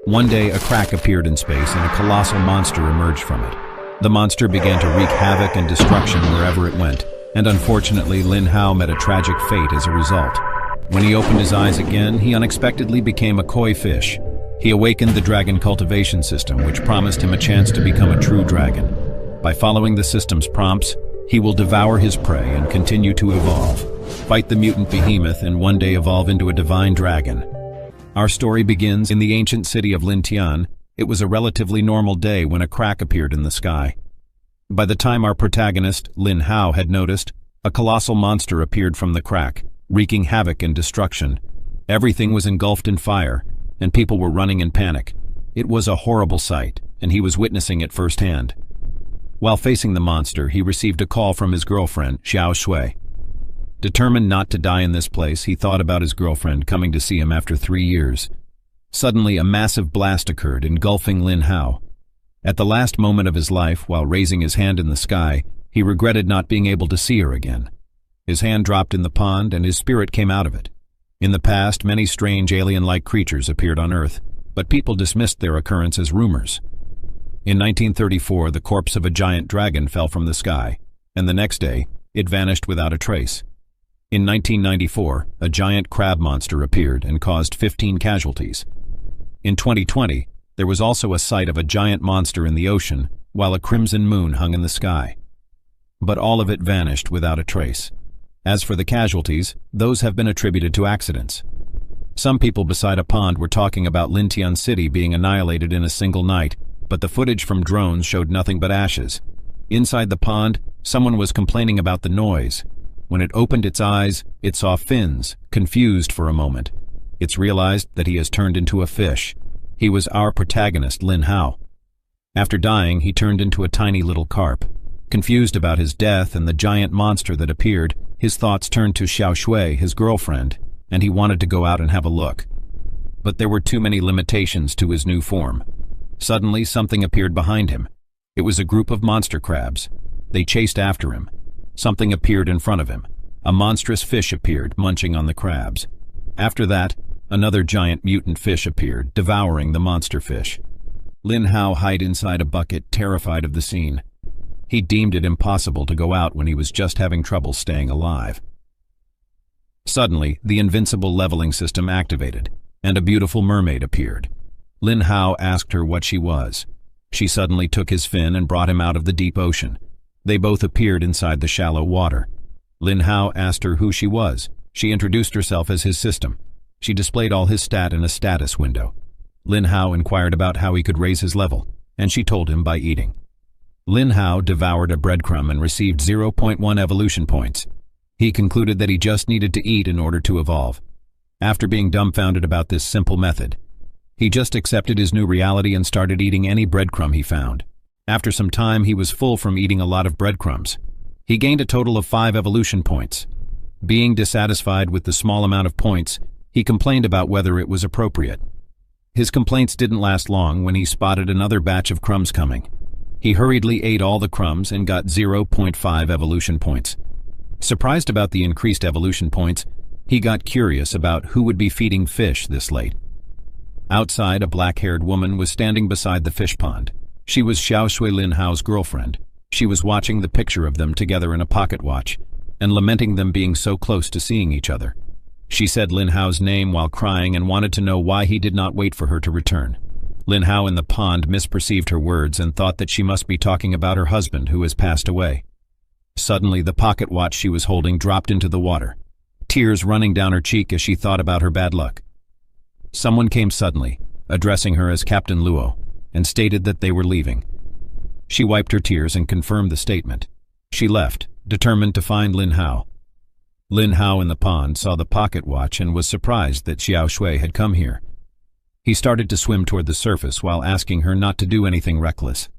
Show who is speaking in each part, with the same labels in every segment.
Speaker 1: One day, a crack appeared in space and a colossal monster emerged from it. The monster began to wreak havoc and destruction wherever it went, and unfortunately, Lin Hao met a tragic fate as a result. When he opened his eyes again, he unexpectedly became a koi fish. He awakened the dragon cultivation system, which promised him a chance to become a true dragon. By following the system's prompts, he will devour his prey and continue to evolve, fight the mutant behemoth, and one day evolve into a divine dragon. Our story begins in the ancient city of Lintian. It was a relatively normal day when a crack appeared in the sky. By the time our protagonist, Lin Hao, had noticed, a colossal monster appeared from the crack, wreaking havoc and destruction. Everything was engulfed in fire, and people were running in panic. It was a horrible sight, and he was witnessing it firsthand. While facing the monster, he received a call from his girlfriend, Xiao Shui. Determined not to die in this place, he thought about his girlfriend coming to see him after 3 years. Suddenly, a massive blast occurred, engulfing Lin Hao. At the last moment of his life, while raising his hand in the sky, he regretted not being able to see her again. His hand dropped in the pond, and his spirit came out of it. In the past, many strange alien-like creatures appeared on Earth, but people dismissed their occurrence as rumors. In 1934, the corpse of a giant dragon fell from the sky, and the next day, it vanished without a trace. In 1994, a giant crab monster appeared and caused 15 casualties. In 2020, there was also a sight of a giant monster in the ocean, while a crimson moon hung in the sky. But all of it vanished without a trace. As for the casualties, those have been attributed to accidents. Some people beside a pond were talking about Lintian City being annihilated in a single night, but the footage from drones showed nothing but ashes. Inside the pond, someone was complaining about the noise. When it opened its eyes, it saw fins, confused for a moment. It's realized that he has turned into a fish. He was our protagonist, Lin Hao. After dying, he turned into a tiny little carp. Confused about his death and the giant monster that appeared, his thoughts turned to Xiao Shui, his girlfriend, and he wanted to go out and have a look. But there were too many limitations to his new form. Suddenly, something appeared behind him. It was a group of monster crabs. They chased after him. Something appeared in front of him. A monstrous fish appeared, munching on the crabs. After that, another giant mutant fish appeared, devouring the monster fish. Lin Hao hid inside a bucket, terrified of the scene. He deemed it impossible to go out when he was just having trouble staying alive. Suddenly, the invincible leveling system activated, and a beautiful mermaid appeared. Lin Hao asked her what she was. She suddenly took his fin and brought him out of the deep ocean. They both appeared inside the shallow water. Lin Hao asked her who she was. She introduced herself as his system. She displayed all his stat in a status window. Lin Hao inquired about how he could raise his level, and she told him by eating. Lin Hao devoured a breadcrumb and received 0.1 evolution points. He concluded that he just needed to eat in order to evolve. After being dumbfounded about this simple method, he just accepted his new reality and started eating any breadcrumb he found. After some time, he was full from eating a lot of breadcrumbs. He gained a total of 5 evolution points. Being dissatisfied with the small amount of points, he complained about whether it was appropriate. His complaints didn't last long when he spotted another batch of crumbs coming. He hurriedly ate all the crumbs and got 0.5 evolution points. Surprised about the increased evolution points, he got curious about who would be feeding fish this late. Outside, a black-haired woman was standing beside the fish pond. She was Xiao Shui, Lin Hao's girlfriend. She was watching the picture of them together in a pocket watch, and lamenting them being so close to seeing each other. She said Lin Hao's name while crying and wanted to know why he did not wait for her to return. Lin Hao in the pond misperceived her words and thought that she must be talking about her husband who has passed away. Suddenly, the pocket watch she was holding dropped into the water, tears running down her cheek as she thought about her bad luck. Someone came suddenly, addressing her as Captain Luo, and stated that they were leaving. She wiped her tears and confirmed the statement. She left, determined to find Lin Hao. Lin Hao in the pond saw the pocket watch and was surprised that Xiao Shui had come here. He started to swim toward the surface while asking her not to do anything reckless.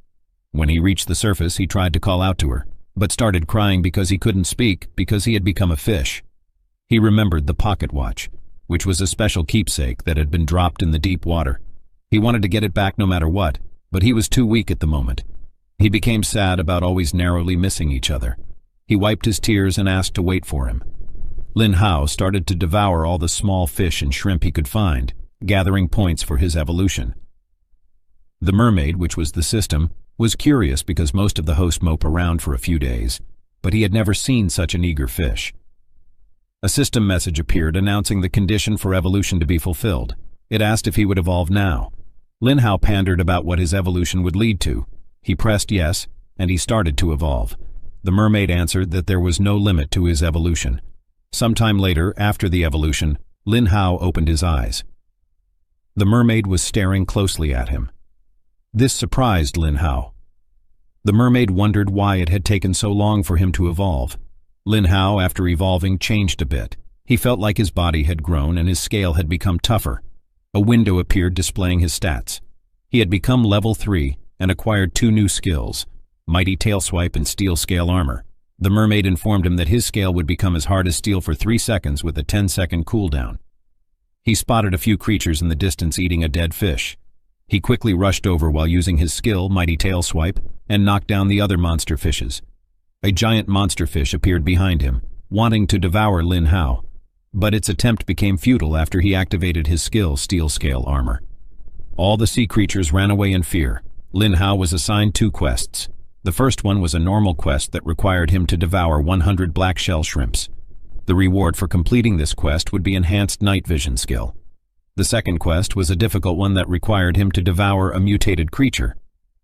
Speaker 1: When he reached the surface, he tried to call out to her, but started crying because he couldn't speak because he had become a fish. He remembered the pocket watch, which was a special keepsake that had been dropped in the deep water. He wanted to get it back no matter what, but he was too weak at the moment. He became sad about always narrowly missing each other. He wiped his tears and asked to wait for him. Lin Hao started to devour all the small fish and shrimp he could find, gathering points for his evolution. The mermaid, which was the system, was curious because most of the hosts mope around for a few days, but he had never seen such an eager fish. A system message appeared announcing the condition for evolution to be fulfilled. It asked if he would evolve now. Lin Hao pandered about what his evolution would lead to. He pressed yes, and he started to evolve. The mermaid answered that there was no limit to his evolution. Sometime later, after the evolution, Lin Hao opened his eyes. The mermaid was staring closely at him. This surprised Lin Hao. The mermaid wondered why it had taken so long for him to evolve. Lin Hao, after evolving, changed a bit. He felt like his body had grown and his scale had become tougher. A window appeared displaying his stats. He had become level 3 and acquired 2 new skills, Mighty Tail Swipe and Steel Scale Armor. The mermaid informed him that his scale would become as hard as steel for 3 seconds with a 10-second cooldown. He spotted a few creatures in the distance eating a dead fish. He quickly rushed over while using his skill, Mighty Tail Swipe, and knocked down the other monster fishes. A giant monster fish appeared behind him, wanting to devour Lin Hao, but its attempt became futile after he activated his skill, Steel Scale Armor. All the sea creatures ran away in fear. Lin Hao was assigned 2 quests. The first one was a normal quest that required him to devour 100 black shell shrimps. The reward for completing this quest would be enhanced night vision skill. The second quest was a difficult one that required him to devour a mutated creature.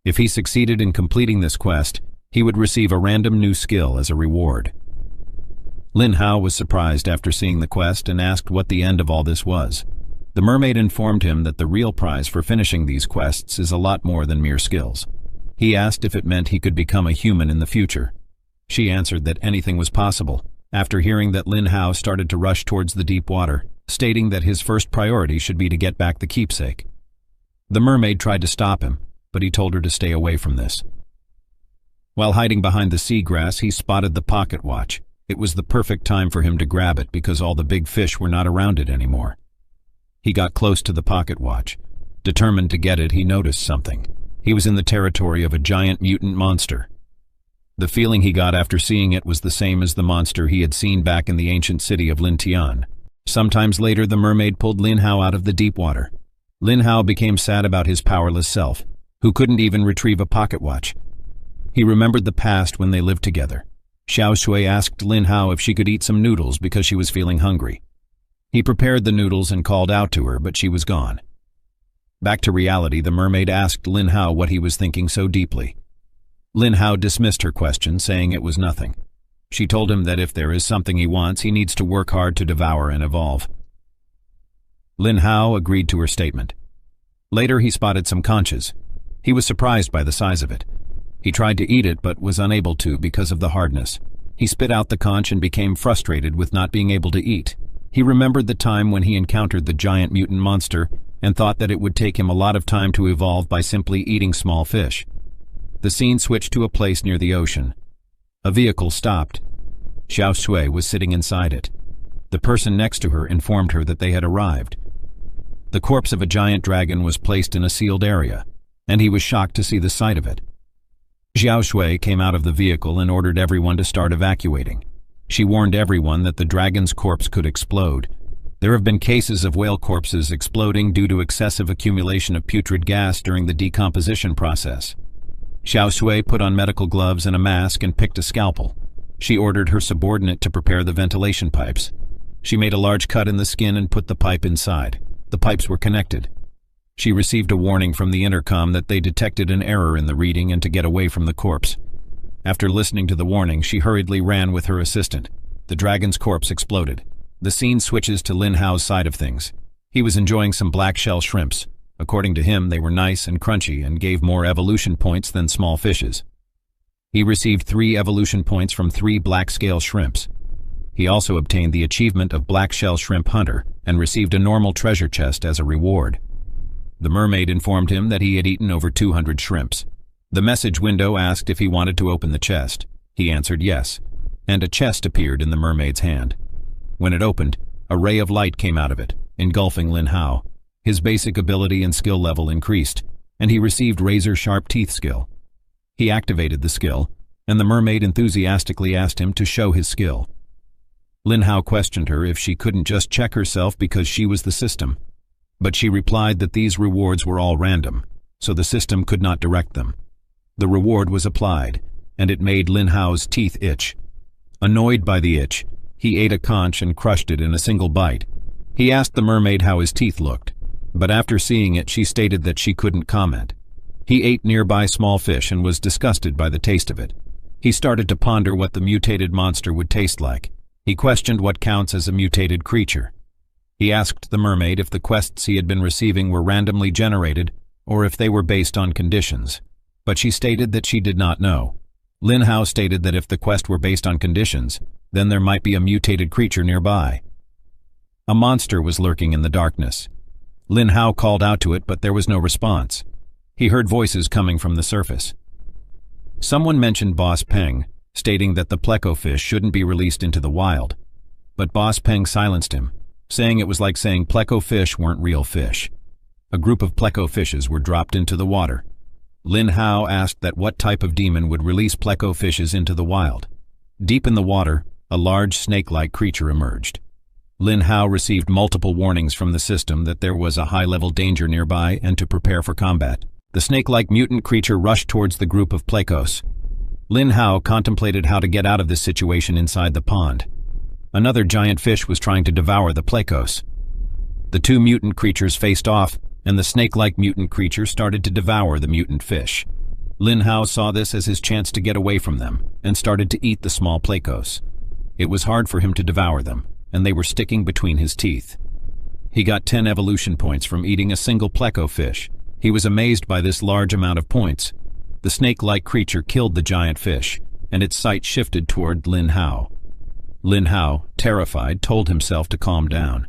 Speaker 1: If he succeeded in completing this quest, he would receive a random new skill as a reward. Lin Hao was surprised after seeing the quest and asked what the end of all this was. The mermaid informed him that the real prize for finishing these quests is a lot more than mere skills. He asked if it meant he could become a human in the future. She answered that anything was possible, after hearing that Lin Hao started to rush towards the deep water, stating that his first priority should be to get back the keepsake. The mermaid tried to stop him, but he told her to stay away from this. While hiding behind the seagrass, he spotted the pocket watch. It was the perfect time for him to grab it because all the big fish were not around it anymore. He got close to the pocket watch. Determined to get it, he noticed something. He was in the territory of a giant mutant monster. The feeling he got after seeing it was the same as the monster he had seen back in the ancient city of Lintian. Sometimes later, the mermaid pulled Lin Hao out of the deep water. Lin Hao became sad about his powerless self, who couldn't even retrieve a pocket watch. He remembered the past when they lived together. Xiao Shui asked Lin Hao if she could eat some noodles because she was feeling hungry. He prepared the noodles and called out to her, but she was gone. Back to reality, the mermaid asked Lin Hao what he was thinking so deeply. Lin Hao dismissed her question, saying it was nothing. She told him that if there is something he wants, he needs to work hard to devour and evolve. Lin Hao agreed to her statement. Later, he spotted some conchas. He was surprised by the size of it. He tried to eat it, but was unable to because of the hardness. He spit out the conch and became frustrated with not being able to eat. He remembered the time when he encountered the giant mutant monster and thought that it would take him a lot of time to evolve by simply eating small fish. The scene switched to a place near the ocean. A vehicle stopped. Xiao Shui was sitting inside it. The person next to her informed her that they had arrived. The corpse of a giant dragon was placed in a sealed area, and he was shocked to see the sight of it. Xiao Shui came out of the vehicle and ordered everyone to start evacuating. She warned everyone that the dragon's corpse could explode. There have been cases of whale corpses exploding due to excessive accumulation of putrid gas during the decomposition process. Xiao Shui put on medical gloves and a mask and picked a scalpel. She ordered her subordinate to prepare the ventilation pipes. She made a large cut in the skin and put the pipe inside. The pipes were connected. She received a warning from the intercom that they detected an error in the reading and to get away from the corpse. After listening to the warning, she hurriedly ran with her assistant. The dragon's corpse exploded. The scene switches to Lin Hao's side of things. He was enjoying some black shell shrimps. According to him, they were nice and crunchy and gave more evolution points than small fishes. He received 3 evolution points from 3 black scale shrimps. He also obtained the achievement of Black Shell Shrimp Hunter and received a normal treasure chest as a reward. The mermaid informed him that he had eaten over 200 shrimps. The message window asked if he wanted to open the chest. He answered yes, and a chest appeared in the mermaid's hand. When it opened, a ray of light came out of it, engulfing Lin Hao. His basic ability and skill level increased, and he received razor-sharp teeth skill. He activated the skill, and the mermaid enthusiastically asked him to show his skill. Lin Hao questioned her if she couldn't just check herself because she was the system, but she replied that these rewards were all random. so the system could not direct them. The reward was applied, and it made Lin Hao's teeth itch. Annoyed by the itch, he ate a conch and crushed it in a single bite. He asked the mermaid how his teeth looked, but after seeing it she stated that she couldn't comment. He ate nearby small fish and was disgusted by the taste of it. He started to ponder what the mutated monster would taste like. He questioned what counts as a mutated creature. He asked the mermaid if the quests he had been receiving were randomly generated or if they were based on conditions, but she stated that she did not know. Lin Hao stated that if the quest were based on conditions, then there might be a mutated creature nearby. A monster was lurking in the darkness. Lin Hao called out to it, but there was no response. He heard voices coming from the surface. Someone mentioned Boss Peng, stating that the pleco fish shouldn't be released into the wild. But Boss Peng silenced him, saying it was like saying pleco fish weren't real fish. A group of pleco fishes were dropped into the water. Lin Hao asked that what type of demon would release pleco fishes into the wild. Deep in the water, a large snake-like creature emerged. Lin Hao received multiple warnings from the system that there was a high-level danger nearby and to prepare for combat. The snake-like mutant creature rushed towards the group of plecos. Lin Hao contemplated how to get out of this situation inside the pond. Another giant fish was trying to devour the plecos. The two mutant creatures faced off, and the snake-like mutant creature started to devour the mutant fish. Lin Hao saw this as his chance to get away from them, and started to eat the small plecos. It was hard for him to devour them, and they were sticking between his teeth. He got 10 evolution points from eating a single pleco fish. He was amazed by this large amount of points. The snake-like creature killed the giant fish, and its sight shifted toward Lin Hao. Lin Hao, terrified, told himself to calm down.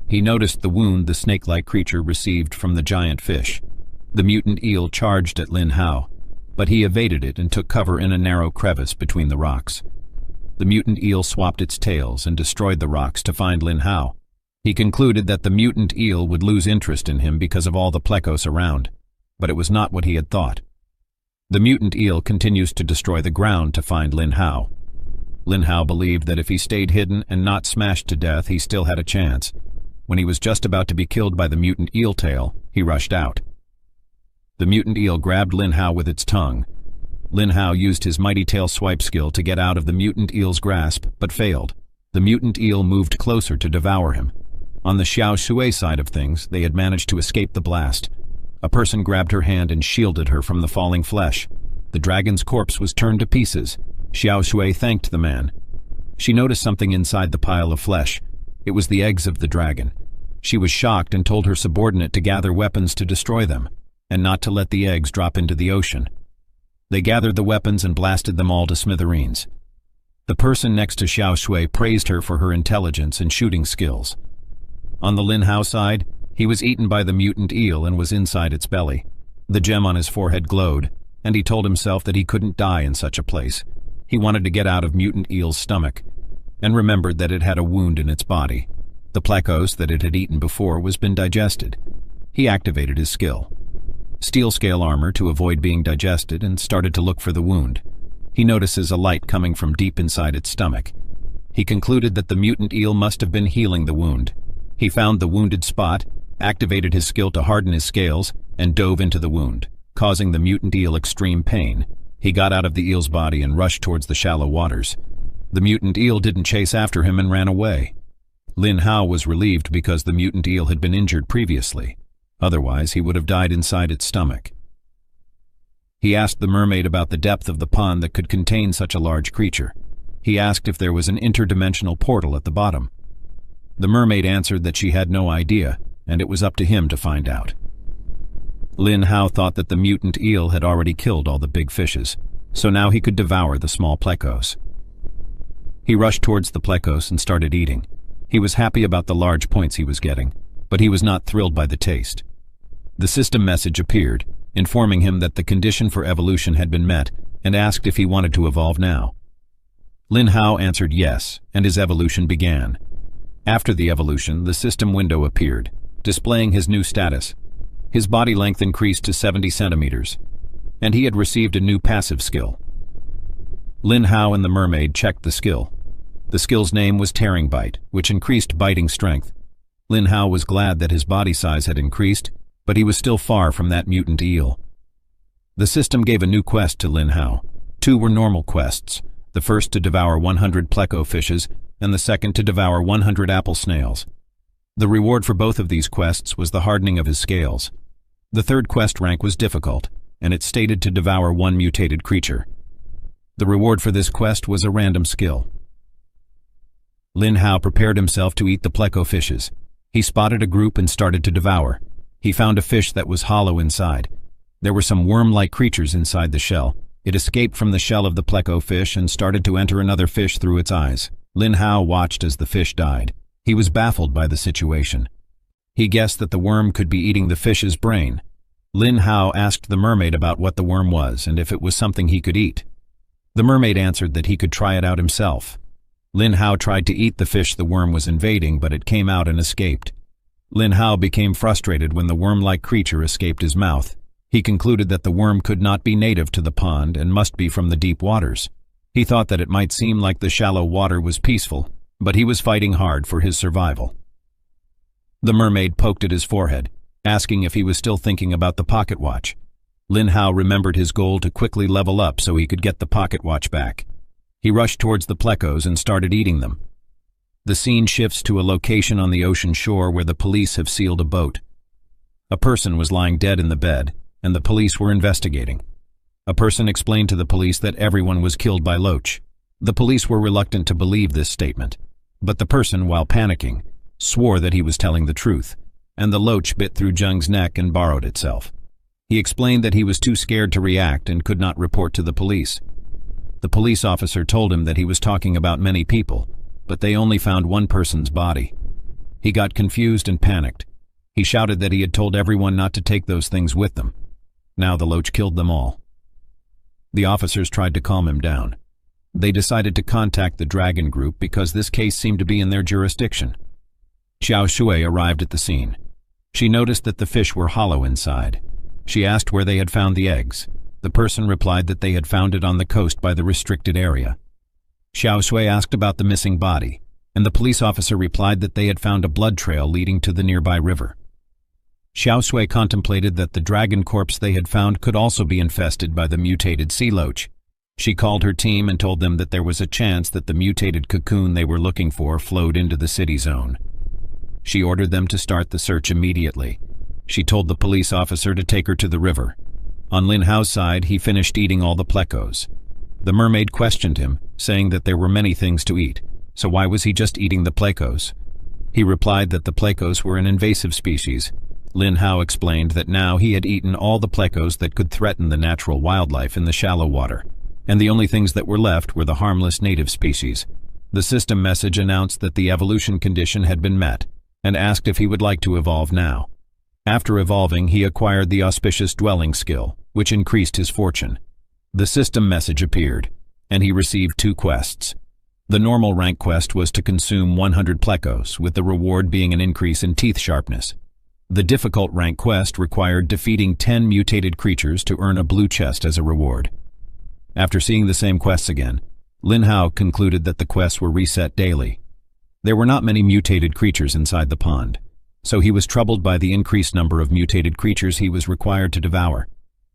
Speaker 1: He noticed the wound the snake-like creature received from the giant fish. The mutant eel charged at Lin Hao, but he evaded it and took cover in a narrow crevice between the rocks. The mutant eel swapped its tails and destroyed the rocks to find Lin Hao. He concluded that the mutant eel would lose interest in him because of all the plecos around, but it was not what he had thought. The mutant eel continues to destroy the ground to find Lin Hao. Lin Hao believed that if he stayed hidden and not smashed to death, he still had a chance. When he was just about to be killed by the mutant eel tail, he rushed out. The mutant eel grabbed Lin Hao with its tongue. Lin Hao used his mighty tail swipe skill to get out of the mutant eel's grasp, but failed. The mutant eel moved closer to devour him. On the Xiao Shui side of things, they had managed to escape the blast. A person grabbed her hand and shielded her from the falling flesh. The dragon's corpse was turned to pieces. Xiao Shui thanked the man. She noticed something inside the pile of flesh. It was the eggs of the dragon. She was shocked and told her subordinate to gather weapons to destroy them, and not to let the eggs drop into the ocean. They gathered the weapons and blasted them all to smithereens. The person next to Xiao Shui praised her for her intelligence and shooting skills. On the Lin Hao side, he was eaten by the mutant eel and was inside its belly. The gem on his forehead glowed, and he told himself that he couldn't die in such a place. He wanted to get out of mutant eel's stomach, and remembered that it had a wound in its body. The plecos that it had eaten before was been digested. He activated his skill. Steel scale armor to avoid being digested and started to look for the wound. He notices a light coming from deep inside its stomach. He concluded that the mutant eel must have been healing the wound. He found the wounded spot, activated his skill to harden his scales, and dove into the wound, causing the mutant eel extreme pain. He got out of the eel's body and rushed towards the shallow waters. The mutant eel didn't chase after him and ran away. Lin Hao was relieved because the mutant eel had been injured previously. Otherwise, he would have died inside its stomach. He asked the mermaid about the depth of the pond that could contain such a large creature. He asked if there was an interdimensional portal at the bottom. The mermaid answered that she had no idea, and it was up to him to find out. Lin Hao thought that the mutant eel had already killed all the big fishes, so now he could devour the small plecos. He rushed towards the plecos and started eating. He was happy about the large points he was getting, but he was not thrilled by the taste. The system message appeared, informing him that the condition for evolution had been met, and asked if he wanted to evolve now. Lin Hao answered yes, and his evolution began. After the evolution, the system window appeared, displaying his new status. His body length increased to 70 centimeters, and he had received a new passive skill. Lin Hao and the mermaid checked the skill. The skill's name was Tearing Bite, which increased biting strength. Lin Hao was glad that his body size had increased, but he was still far from that mutant eel. The system gave a new quest to Lin Hao. Two were normal quests, the first to devour 100 pleco fishes and the second to devour 100 apple snails. The reward for both of these quests was the hardening of his scales. The third quest rank was difficult, and it stated to devour one mutated creature. The reward for this quest was a random skill. Lin Hao prepared himself to eat the pleco fishes. He spotted a group and started to devour. He found a fish that was hollow inside. There were some worm-like creatures inside the shell. It escaped from the shell of the pleco fish and started to enter another fish through its eyes. Lin Hao watched as the fish died. He was baffled by the situation. He guessed that the worm could be eating the fish's brain. Lin Hao asked the mermaid about what the worm was and if it was something he could eat. The mermaid answered that he could try it out himself. Lin Hao tried to eat the fish the worm was invading, but it came out and escaped. Lin Hao became frustrated when the worm-like creature escaped his mouth. He concluded that the worm could not be native to the pond and must be from the deep waters. He thought that it might seem like the shallow water was peaceful, but he was fighting hard for his survival. The mermaid poked at his forehead, asking if he was still thinking about the pocket watch. Lin Hao remembered his goal to quickly level up so he could get the pocket watch back. He rushed towards the plecos and started eating them. The scene shifts to a location on the ocean shore where the police have sealed a boat. A person was lying dead in the bed, and the police were investigating. A person explained to the police that everyone was killed by Loach. The police were reluctant to believe this statement, but the person, while panicking, swore that he was telling the truth, and the Loach bit through Jung's neck and burrowed itself. He explained that he was too scared to react and could not report to the police. The police officer told him that he was talking about many people, but they only found one person's body. He got confused and panicked. He shouted that he had told everyone not to take those things with them. Now the Loach killed them all. The officers tried to calm him down. They decided to contact the Dragon Group because this case seemed to be in their jurisdiction. Xiao Shui arrived at the scene. She noticed that the fish were hollow inside. She asked where they had found the eggs. The person replied that they had found it on the coast by the restricted area. Xiao Shui asked about the missing body, and the police officer replied that they had found a blood trail leading to the nearby river. Xiao Shui contemplated that the dragon corpse they had found could also be infested by the mutated sea loach. She called her team and told them that there was a chance that the mutated cocoon they were looking for flowed into the city zone. She ordered them to start the search immediately. She told the police officer to take her to the river. On Lin Hao's side, he finished eating all the plecos. The mermaid questioned him, saying that there were many things to eat, so why was he just eating the plecos? He replied that the plecos were an invasive species. Lin Hao explained that now he had eaten all the plecos that could threaten the natural wildlife in the shallow water, and the only things that were left were the harmless native species. The system message announced that the evolution condition had been met, and asked if he would like to evolve now. After evolving, he acquired the auspicious dwelling skill, which increased his fortune. The system message appeared, and he received 2 quests. The normal rank quest was to consume 100 plecos, with the reward being an increase in teeth sharpness. The difficult rank quest required defeating 10 mutated creatures to earn a blue chest as a reward. After seeing the same quests again, Lin Hao concluded that the quests were reset daily. There were not many mutated creatures inside the pond, so he was troubled by the increased number of mutated creatures he was required to devour.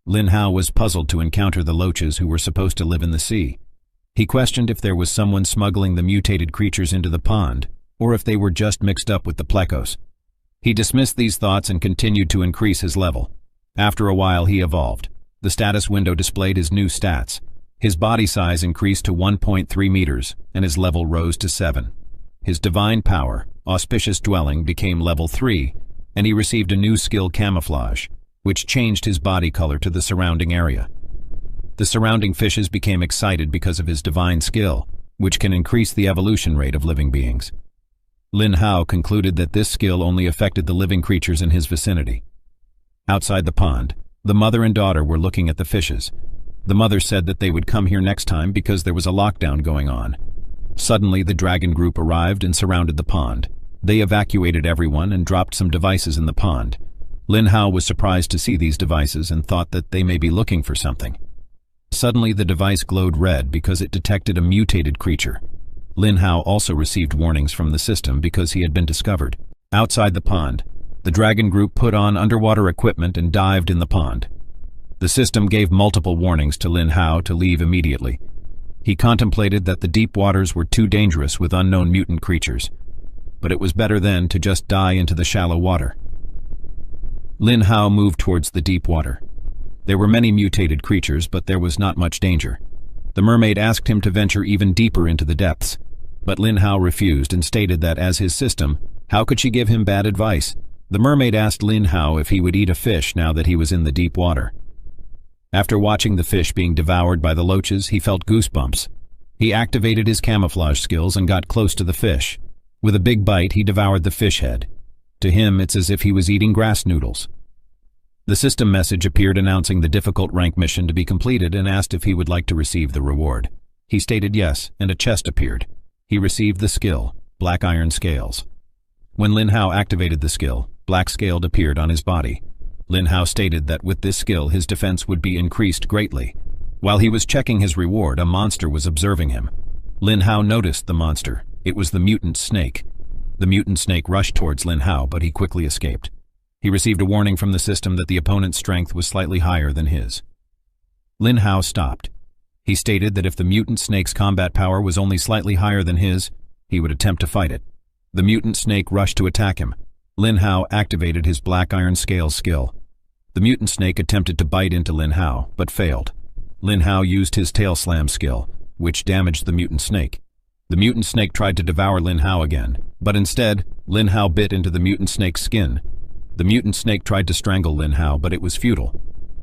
Speaker 1: Lin Hao was puzzled to encounter the loaches who were supposed to live in the sea. He questioned if there was someone smuggling the mutated creatures into the pond, or if they were just mixed up with the plecos. He dismissed these thoughts and continued to increase his level. After a while, he evolved. The status window displayed his new stats. His body size increased to 1.3 meters, and his level rose to 7. His divine power, auspicious dwelling, became level 3, and he received a new skill, camouflage, which changed his body color to the surrounding area. The surrounding fishes became excited because of his divine skill, which can increase the evolution rate of living beings. Lin Hao concluded that this skill only affected the living creatures in his vicinity. Outside the pond, the mother and daughter were looking at the fishes. The mother said that they would come here next time because there was a lockdown going on. Suddenly, the dragon group arrived and surrounded the pond. They evacuated everyone and dropped some devices in the pond. Lin Hao was surprised to see these devices and thought that they may be looking for something. Suddenly, the device glowed red because it detected a mutated creature. Lin Hao also received warnings from the system because he had been discovered. Outside the pond, The Dragon Group put on underwater equipment and dived in the pond. The system gave multiple warnings to Lin Hao to leave immediately. He contemplated that the deep waters were too dangerous with unknown mutant creatures, but it was better then to just die into the shallow water. Lin Hao moved towards the deep water. There were many mutated creatures, but there was not much danger. The mermaid asked him to venture even deeper into the depths, but Lin Hao refused and stated that as his system, how could she give him bad advice? The mermaid asked Lin Hao if he would eat a fish now that he was in the deep water. After watching the fish being devoured by the loaches, he felt goosebumps. He activated his camouflage skills and got close to the fish. With a big bite, he devoured the fish head. To him, it's as if he was eating grass noodles. The system message appeared announcing the difficult rank mission to be completed and asked if he would like to receive the reward. He stated yes, and a chest appeared. He received the skill, Black Iron Scales. When Lin Hao activated the skill, Black Scaled appeared on his body. Lin Hao stated that with this skill his defense would be increased greatly. While he was checking his reward, a monster was observing him. Lin Hao noticed the monster. It was the mutant snake. The mutant snake rushed towards Lin Hao, but he quickly escaped. He received a warning from the system that the opponent's strength was slightly higher than his. Lin Hao stopped. He stated that if the mutant snake's combat power was only slightly higher than his, he would attempt to fight it. The mutant snake rushed to attack him. Lin Hao activated his Black Iron Scales skill. The mutant snake attempted to bite into Lin Hao, but failed. Lin Hao used his Tail Slam skill, which damaged the mutant snake. The mutant snake tried to devour Lin Hao again, but instead, Lin Hao bit into the mutant snake's skin. The mutant snake tried to strangle Lin Hao, but it was futile.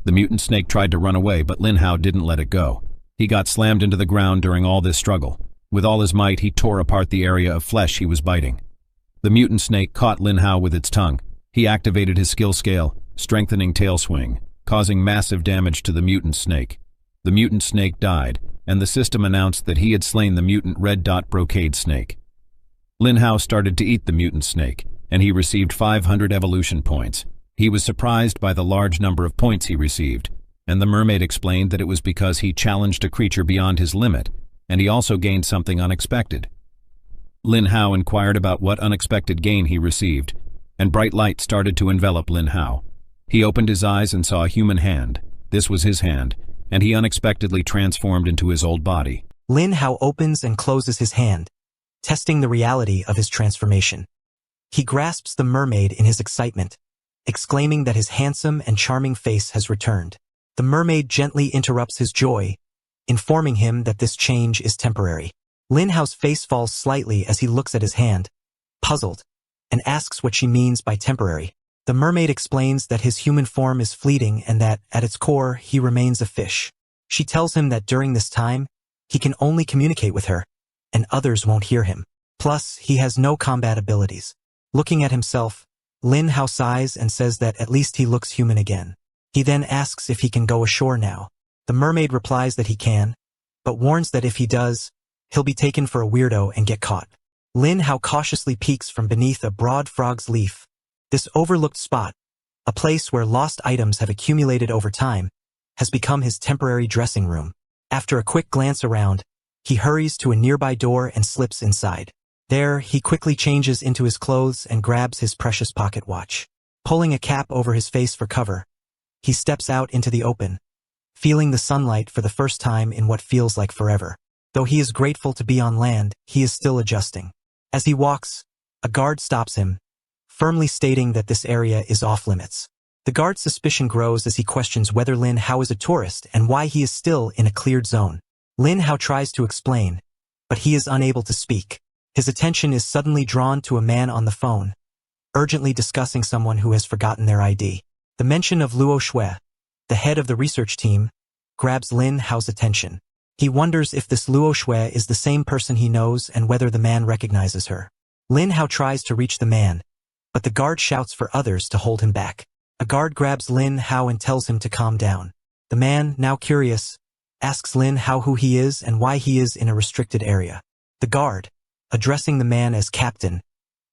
Speaker 1: The mutant snake tried to run away, but Lin Hao didn't let it go. He got slammed into the ground during all this struggle. With all his might, he tore apart the area of flesh he was biting. The mutant snake caught Lin Hao with its tongue. He activated his skill scale, strengthening Tail Swing, causing massive damage to the mutant snake. The mutant snake died, and the system announced that he had slain the mutant red dot brocade snake. Lin Hao started to eat the mutant snake, and he received 500 evolution points. He was surprised by the large number of points he received, and the mermaid explained that it was because he challenged a creature beyond his limit, and he also gained something unexpected. Lin Hao inquired about what unexpected gain he received, and bright light started to envelop Lin Hao. He opened his eyes and saw a human hand. This was his hand, and he unexpectedly transformed into his old body.
Speaker 2: Lin Hao opens and closes his hand, testing the reality of his transformation. He grasps the mermaid in his excitement, exclaiming that his handsome and charming face has returned. The mermaid gently interrupts his joy, informing him that this change is temporary. Lin Hao's face falls slightly as he looks at his hand, puzzled, and asks what she means by temporary. The mermaid explains that his human form is fleeting and that, at its core, he remains a fish. She tells him that during this time, he can only communicate with her, and others won't hear him. Plus, he has no combat abilities. Looking at himself, Lin Hao sighs and says that at least he looks human again. He then asks if he can go ashore now. The mermaid replies that he can, but warns that if he does, he'll be taken for a weirdo and get caught. Lin Hao cautiously peeks from beneath a broad frog's leaf. This overlooked spot, a place where lost items have accumulated over time, has become his temporary dressing room. After a quick glance around, he hurries to a nearby door and slips inside. There, he quickly changes into his clothes and grabs his precious pocket watch. Pulling a cap over his face for cover, he steps out into the open, feeling the sunlight for the first time in what feels like forever. Though he is grateful to be on land, he is still adjusting. As he walks, a guard stops him, firmly stating that this area is off-limits. The guard's suspicion grows as he questions whether Lin Hao is a tourist and why he is still in a cleared zone. Lin Hao tries to explain, but he is unable to speak. His attention is suddenly drawn to a man on the phone, urgently discussing someone who has forgotten their ID. The mention of Luo Shui, the head of the research team, grabs Lin Hao's attention. He wonders if this Luo Shui is the same person he knows and whether the man recognizes her. Lin Hao tries to reach the man, but the guard shouts for others to hold him back. A guard grabs Lin Hao and tells him to calm down. The man, now curious, asks Lin Hao who he is and why he is in a restricted area. The guard, addressing the man as captain,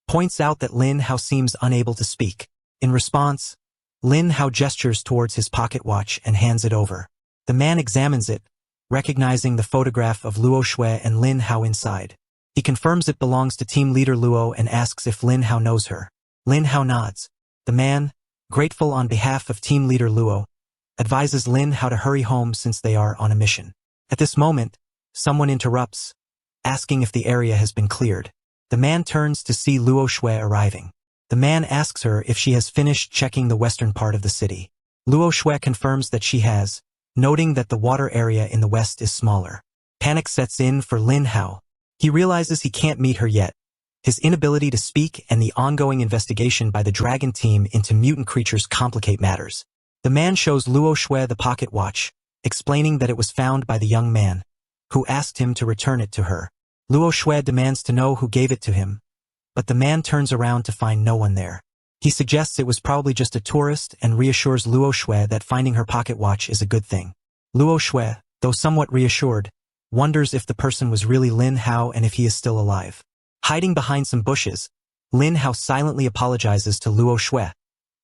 Speaker 2: points out that Lin Hao seems unable to speak. In response, Lin Hao gestures towards his pocket watch and hands it over. The man examines it, recognizing the photograph of Luo Shui and Lin Hao inside. He confirms it belongs to team leader Luo and asks if Lin Hao knows her. Lin Hao nods. The man, grateful on behalf of team leader Luo, advises Lin how to hurry home since they are on a mission. At this moment, someone interrupts, asking if the area has been cleared. The man turns to see Luo Shui arriving. The man asks her if she has finished checking the western part of the city. Luo Shui confirms that she has, noting that the water area in the west is smaller. Panic sets in for Lin Hao. He realizes he can't meet her yet. His inability to speak and the ongoing investigation by the dragon team into mutant creatures complicate matters. The man shows Luo Shui the pocket watch, explaining that it was found by the young man, who asked him to return it to her. Luo Shui demands to know who gave it to him, but the man turns around to find no one there. He suggests it was probably just a tourist and reassures Luo Shui that finding her pocket watch is a good thing. Luo Shui, though somewhat reassured, wonders if the person was really Lin Hao and if he is still alive. Hiding behind some bushes, Lin Hao silently apologizes to Luo Shui,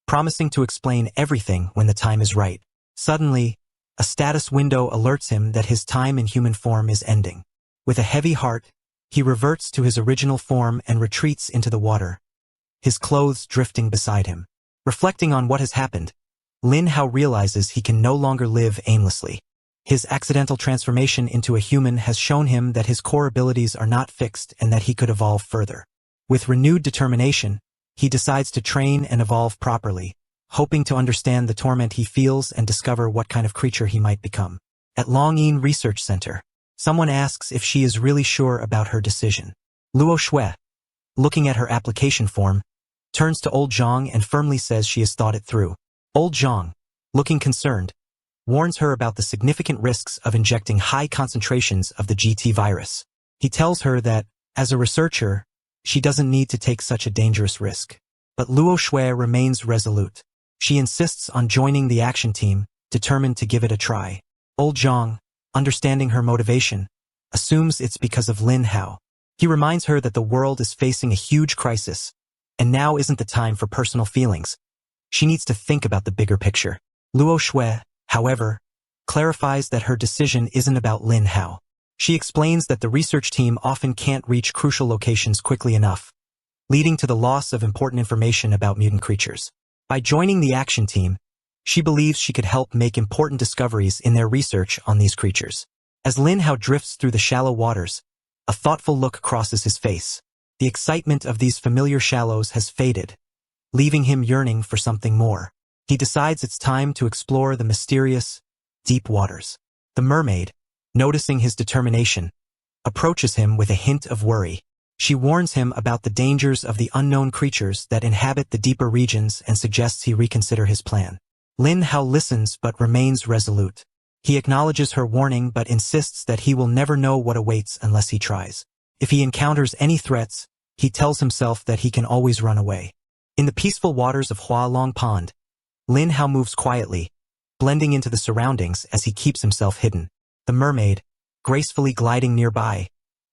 Speaker 2: promising to explain everything when the time is right. Suddenly, a status window alerts him that his time in human form is ending. With a heavy heart, he reverts to his original form and retreats into the water, his clothes drifting beside him. Reflecting on what has happened, Lin Hao realizes he can no longer live aimlessly. His accidental transformation into a human has shown him that his core abilities are not fixed and that he could evolve further. With renewed determination, he decides to train and evolve properly, hoping to understand the torment he feels and discover what kind of creature he might become. At Longyin Research Center, someone asks if she is really sure about her decision. Luo Shui, looking at her application form, turns to Old Zhang and firmly says she has thought it through. Old Zhang, looking concerned, warns her about the significant risks of injecting high concentrations of the GT virus. He tells her that, as a researcher, she doesn't need to take such a dangerous risk. But Luo Shui remains resolute. She insists on joining the action team, determined to give it a try. Old Zhang, understanding her motivation, assumes it's because of Lin Hao. He reminds her that the world is facing a huge crisis, and now isn't the time for personal feelings. She needs to think about the bigger picture. Luo Shui, however, clarifies that her decision isn't about Lin Hao. She explains that the research team often can't reach crucial locations quickly enough, leading to the loss of important information about mutant creatures. By joining the action team, she believes she could help make important discoveries in their research on these creatures. As Lin Hao drifts through the shallow waters, a thoughtful look crosses his face. The excitement of these familiar shallows has faded, leaving him yearning for something more. He decides it's time to explore the mysterious, deep waters. The mermaid, noticing his determination, approaches him with a hint of worry. She warns him about the dangers of the unknown creatures that inhabit the deeper regions and suggests he reconsider his plan. Lin Hao listens but remains resolute. He acknowledges her warning but insists that he will never know what awaits unless he tries. If he encounters any threats, he tells himself that he can always run away. In the peaceful waters of Hua Long Pond, Lin Hao moves quietly, blending into the surroundings as he keeps himself hidden. The mermaid, gracefully gliding nearby,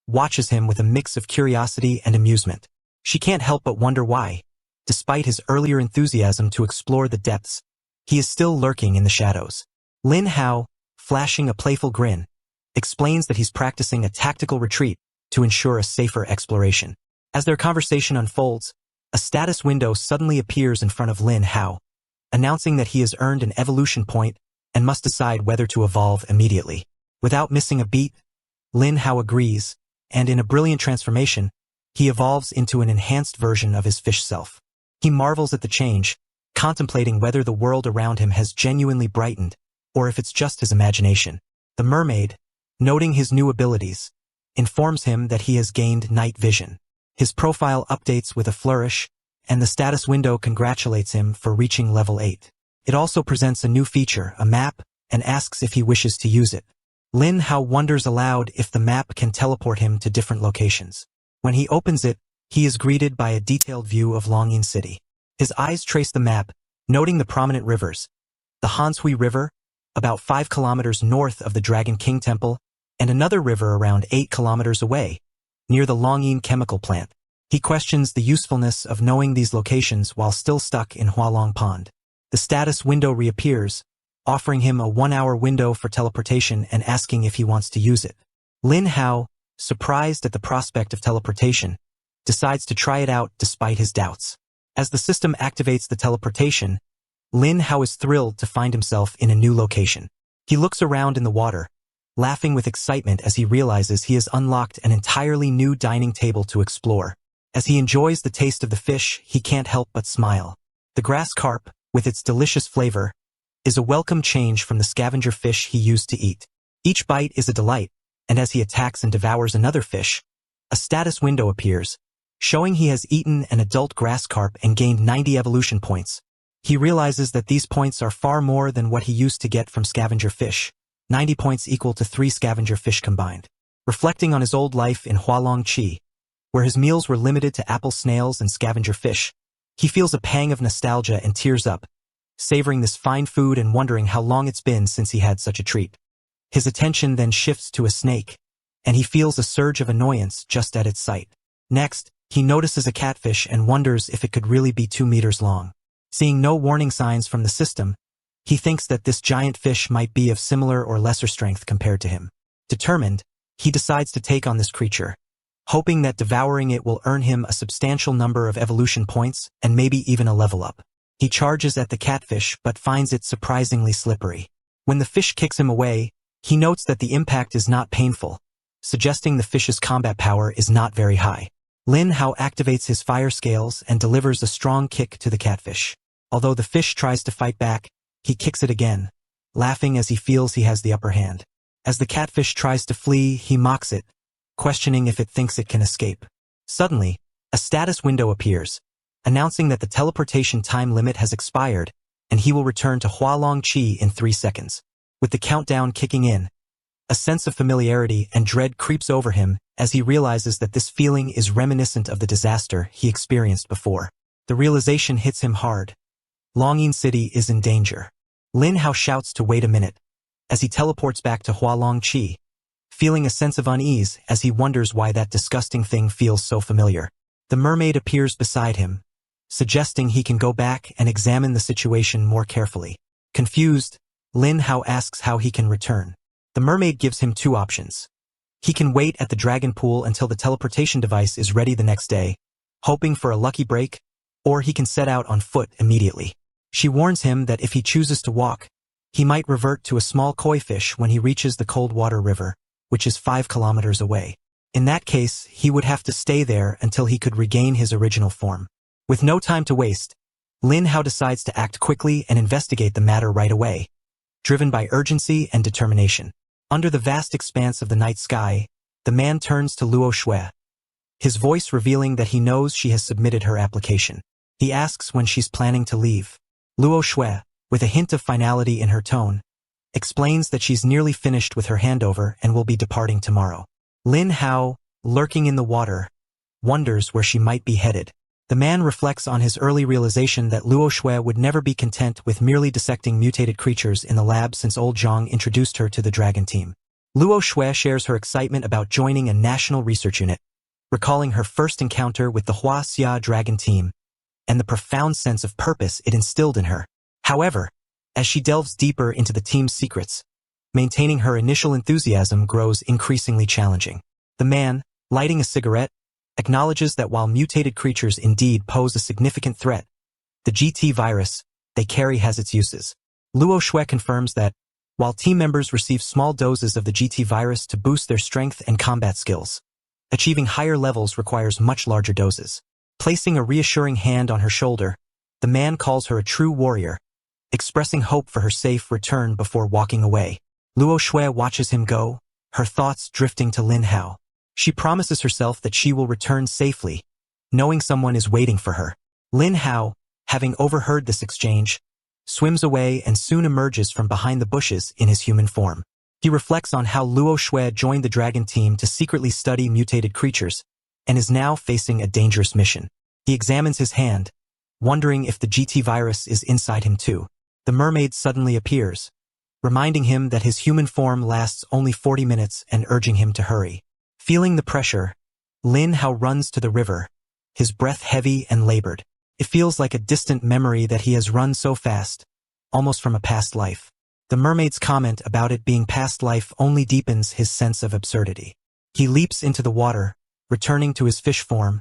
Speaker 2: watches him with a mix of curiosity and amusement. She can't help but wonder why, despite his earlier enthusiasm to explore the depths, he is still lurking in the shadows. Lin Hao, flashing a playful grin, explains that he's practicing a tactical retreat to ensure a safer exploration. As their conversation unfolds, a status window suddenly appears in front of Lin Hao, announcing that he has earned an evolution point and must decide whether to evolve immediately. Without missing a beat, Lin Hao agrees, and in a brilliant transformation, he evolves into an enhanced version of his fish self. He marvels at the change, contemplating whether the world around him has genuinely brightened, or if it's just his imagination. The mermaid, noting his new abilities, informs him that he has gained night vision. His profile updates with a flourish, and the status window congratulates him for reaching level 8. It also presents a new feature, a map, and asks if he wishes to use it. Lin Hao wonders aloud if the map can teleport him to different locations. When he opens it, he is greeted by a detailed view of Longyin City. His eyes trace the map, noting the prominent rivers. The Hanshui River, about 5 kilometers north of the Dragon King Temple, and another river around 8 kilometers away, near the Longyin chemical plant. He questions the usefulness of knowing these locations while still stuck in Hualong Pond. The status window reappears, offering him a 1-hour window for teleportation and asking if he wants to use it. Lin Hao, surprised at the prospect of teleportation, decides to try it out despite his doubts. As the system activates the teleportation, Lin Hao is thrilled to find himself in a new location. He looks around in the water, laughing with excitement as he realizes he has unlocked an entirely new dining table to explore. As he enjoys the taste of the fish, he can't help but smile. The grass carp, with its delicious flavor, is a welcome change from the scavenger fish he used to eat. Each bite is a delight, and as he attacks and devours another fish, a status window appears, showing he has eaten an adult grass carp and gained 90 evolution points. He realizes that these points are far more than what he used to get from scavenger fish, 90 points equal to 3 scavenger fish combined. Reflecting on his old life in Hualongqi, where his meals were limited to apple snails and scavenger fish, he feels a pang of nostalgia and tears up, savoring this fine food and wondering how long it's been since he had such a treat. His attention then shifts to a snake, and he feels a surge of annoyance just at its sight. Next, he notices a catfish and wonders if it could really be 2 meters long. Seeing no warning signs from the system, he thinks that this giant fish might be of similar or lesser strength compared to him. Determined, he decides to take on this creature, hoping that devouring it will earn him a substantial number of evolution points and maybe even a level up. He charges at the catfish but finds it surprisingly slippery. When the fish kicks him away, he notes that the impact is not painful, suggesting the fish's combat power is not very high. Lin Hao activates his fire scales and delivers a strong kick to the catfish. Although the fish tries to fight back, he kicks it again, laughing as he feels he has the upper hand. As the catfish tries to flee, he mocks it, questioning if it thinks it can escape. Suddenly, a status window appears, announcing that the teleportation time limit has expired and he will return to Hualongqi in 3 seconds. With the countdown kicking in, a sense of familiarity and dread creeps over him as he realizes that this feeling is reminiscent of the disaster he experienced before. The realization hits him hard. Longyin City is in danger. Lin Hao shouts to wait a minute as he teleports back to Hualongqi, feeling a sense of unease as he wonders why that disgusting thing feels so familiar. The mermaid appears beside him, suggesting he can go back and examine the situation more carefully. Confused, Lin Hao asks how he can return. The mermaid gives him 2 options. He can wait at the dragon pool until the teleportation device is ready the next day, hoping for a lucky break, or he can set out on foot immediately. She warns him that if he chooses to walk, he might revert to a small koi fish when he reaches the cold water river, which is 5 kilometers away. In that case, he would have to stay there until he could regain his original form. With no time to waste, Lin Hao decides to act quickly and investigate the matter right away, driven by urgency and determination. Under the vast expanse of the night sky, the man turns to Luo Shui, his voice revealing that he knows she has submitted her application. He asks when she's planning to leave. Luo Shui, with a hint of finality in her tone, explains that she's nearly finished with her handover and will be departing tomorrow. Lin Hao, lurking in the water, wonders where she might be headed. The man reflects on his early realization that Luo Shui would never be content with merely dissecting mutated creatures in the lab since old Zhang introduced her to the dragon team. Luo Shui shares her excitement about joining a national research unit, recalling her first encounter with the Hua Xia dragon team and the profound sense of purpose it instilled in her. However, as she delves deeper into the team's secrets, maintaining her initial enthusiasm grows increasingly challenging. The man, lighting a cigarette, acknowledges that while mutated creatures indeed pose a significant threat, the GT virus they carry has its uses. Luo Shui confirms that, while team members receive small doses of the GT virus to boost their strength and combat skills, achieving higher levels requires much larger doses. Placing a reassuring hand on her shoulder, the man calls her a true warrior, expressing hope for her safe return before walking away. Luo Shui watches him go, her thoughts drifting to Lin Hao. She promises herself that she will return safely, knowing someone is waiting for her. Lin Hao, having overheard this exchange, swims away and soon emerges from behind the bushes in his human form. He reflects on how Luo Shui joined the dragon team to secretly study mutated creatures, and is now facing a dangerous mission. He examines his hand, wondering if the GT virus is inside him too. The mermaid suddenly appears, reminding him that his human form lasts only 40 minutes and urging him to hurry. Feeling the pressure, Lin Hao runs to the river, his breath heavy and labored. It feels like a distant memory that he has run so fast, almost from a past life. The mermaid's comment about it being past life only deepens his sense of absurdity. He leaps into the water, returning to his fish form,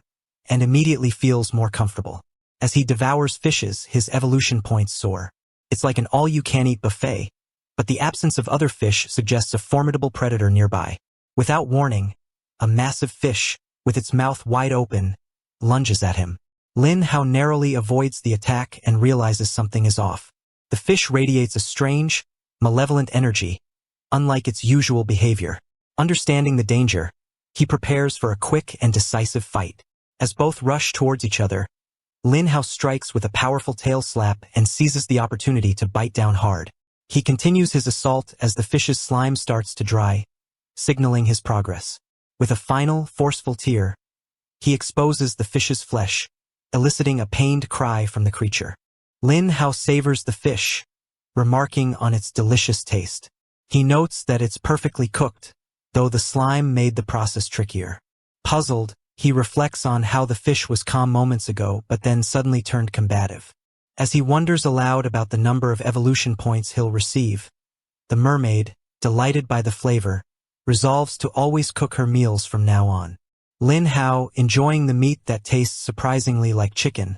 Speaker 2: and immediately feels more comfortable. As he devours fishes, his evolution points soar. It's like an all-you-can-eat buffet, but the absence of other fish suggests a formidable predator nearby. Without warning, a massive fish, with its mouth wide open, lunges at him. Lin Hao narrowly avoids the attack and realizes something is off. The fish radiates a strange, malevolent energy, unlike its usual behavior. Understanding the danger, he prepares for a quick and decisive fight. As both rush towards each other, Lin Hao strikes with a powerful tail slap and seizes the opportunity to bite down hard. He continues his assault as the fish's slime starts to dry, signaling his progress. With a final, forceful tear, he exposes the fish's flesh, eliciting a pained cry from the creature. Lin Hao savors the fish, remarking on its delicious taste. He notes that it's perfectly cooked, though the slime made the process trickier. Puzzled, he reflects on how the fish was calm moments ago but then suddenly turned combative. As he wonders aloud about the number of evolution points he'll receive, the mermaid, delighted by the flavor, resolves to always cook her meals from now on. Lin Hao, enjoying the meat that tastes surprisingly like chicken,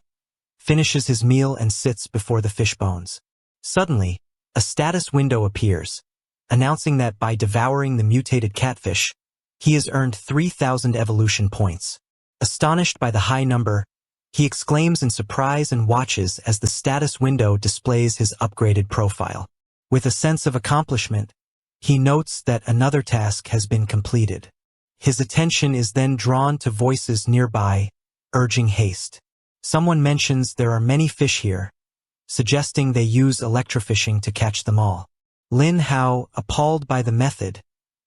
Speaker 2: finishes his meal and sits before the fish bones. Suddenly, a status window appears, announcing that by devouring the mutated catfish, he has earned 3,000 evolution points. Astonished by the high number, he exclaims in surprise and watches as the status window displays his upgraded profile. With a sense of accomplishment, he notes that another task has been completed. His attention is then drawn to voices nearby, urging haste. Someone mentions there are many fish here, suggesting they use electrofishing to catch them all. Lin Hao, appalled by the method,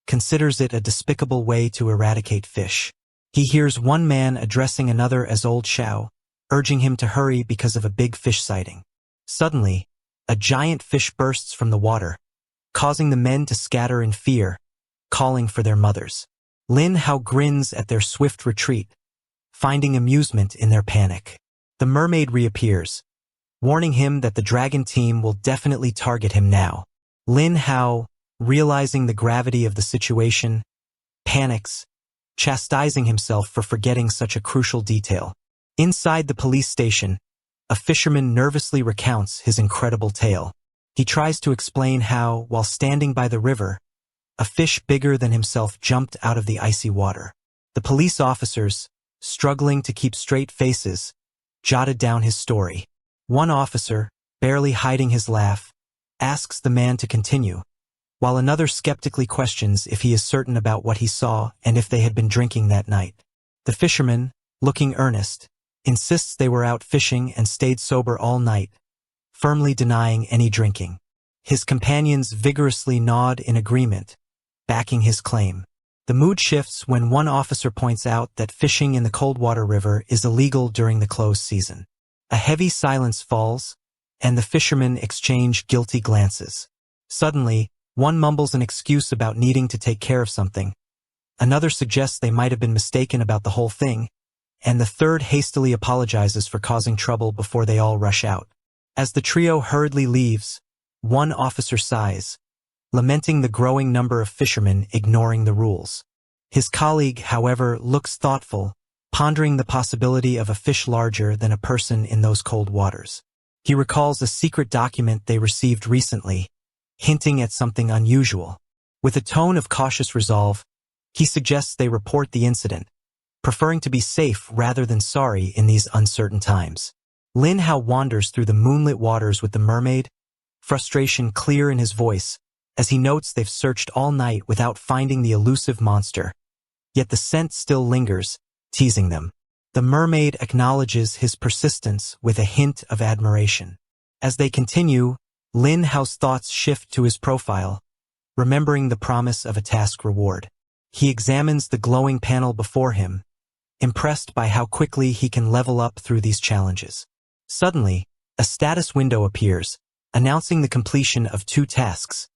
Speaker 2: considers it a despicable way to eradicate fish. He hears one man addressing another as Old Xiao, urging him to hurry because of a big fish sighting. Suddenly, a giant fish bursts from the water, causing the men to scatter in fear, calling for their mothers. Lin Hao grins at their swift retreat, finding amusement in their panic. The mermaid reappears, warning him that the dragon team will definitely target him now. Lin Hao, realizing the gravity of the situation, panics, chastising himself for forgetting such a crucial detail. Inside the police station, a fisherman nervously recounts his incredible tale. He tries to explain how, while standing by the river, a fish bigger than himself jumped out of the icy water. The police officers, struggling to keep straight faces, jotted down his story. One officer, barely hiding his laugh, asks the man to continue, while another skeptically questions if he is certain about what he saw and if they had been drinking that night. The fisherman, looking earnest, insists they were out fishing and stayed sober all night, firmly denying any drinking. His companions vigorously nod in agreement, backing his claim. The mood shifts when one officer points out that fishing in the Coldwater River is illegal during the closed season. A heavy silence falls, and the fishermen exchange guilty glances. Suddenly, one mumbles an excuse about needing to take care of something. Another suggests they might have been mistaken about the whole thing, and the third hastily apologizes for causing trouble before they all rush out. As the trio hurriedly leaves, one officer sighs, lamenting the growing number of fishermen ignoring the rules. His colleague, however, looks thoughtful, pondering the possibility of a fish larger than a person in those cold waters. He recalls a secret document they received recently, hinting at something unusual. With a tone of cautious resolve, he suggests they report the incident, preferring to be safe rather than sorry in these uncertain times. Lin Hao wanders through the moonlit waters with the mermaid, frustration clear in his voice, as he notes they've searched all night without finding the elusive monster. Yet the scent still lingers, teasing them. The mermaid acknowledges his persistence with a hint of admiration. As they continue, Lin Hao's thoughts shift to his profile, remembering the promise of a task reward. He examines the glowing panel before him, impressed by how quickly he can level up through these challenges. Suddenly, a status window appears, announcing the completion of 2 tasks,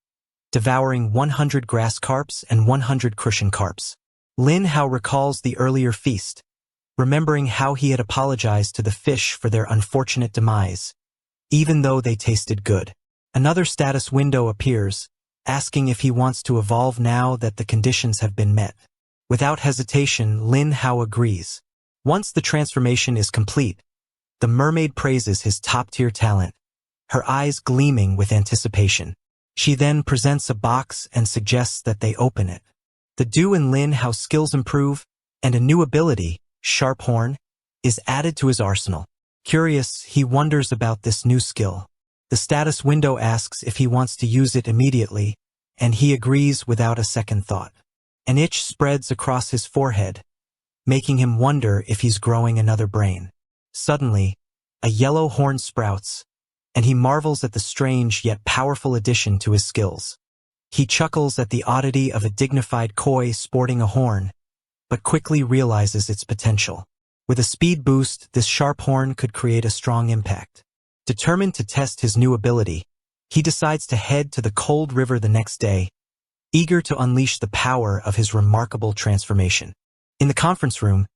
Speaker 2: devouring 100 grass carps and 100 crucian carps. Lin Hao recalls the earlier feast, remembering how he had apologized to the fish for their unfortunate demise, even though they tasted good. Another status window appears, asking if he wants to evolve now that the conditions have been met. Without hesitation, Lin Hao agrees. Once the transformation is complete, The mermaid praises his top-tier talent, her eyes gleaming with anticipation. She then presents a box and suggests that they open it. The Du and Lin Hao's skills improve, and a new ability, Sharp Horn, is added to his arsenal. Curious, he wonders about this new skill. The status window asks if he wants to use it immediately, and he agrees without a second thought. An itch spreads across his forehead, making him wonder if he's growing another brain. Suddenly, a yellow horn sprouts, and he marvels at the strange yet powerful addition to his skills. He chuckles at the oddity of a dignified koi sporting a horn, but quickly realizes its potential. With a speed boost, this sharp horn could create a strong impact. Determined to test his new ability, he decides to head to the cold river the next day, eager to unleash the power of his remarkable transformation. In the conference room,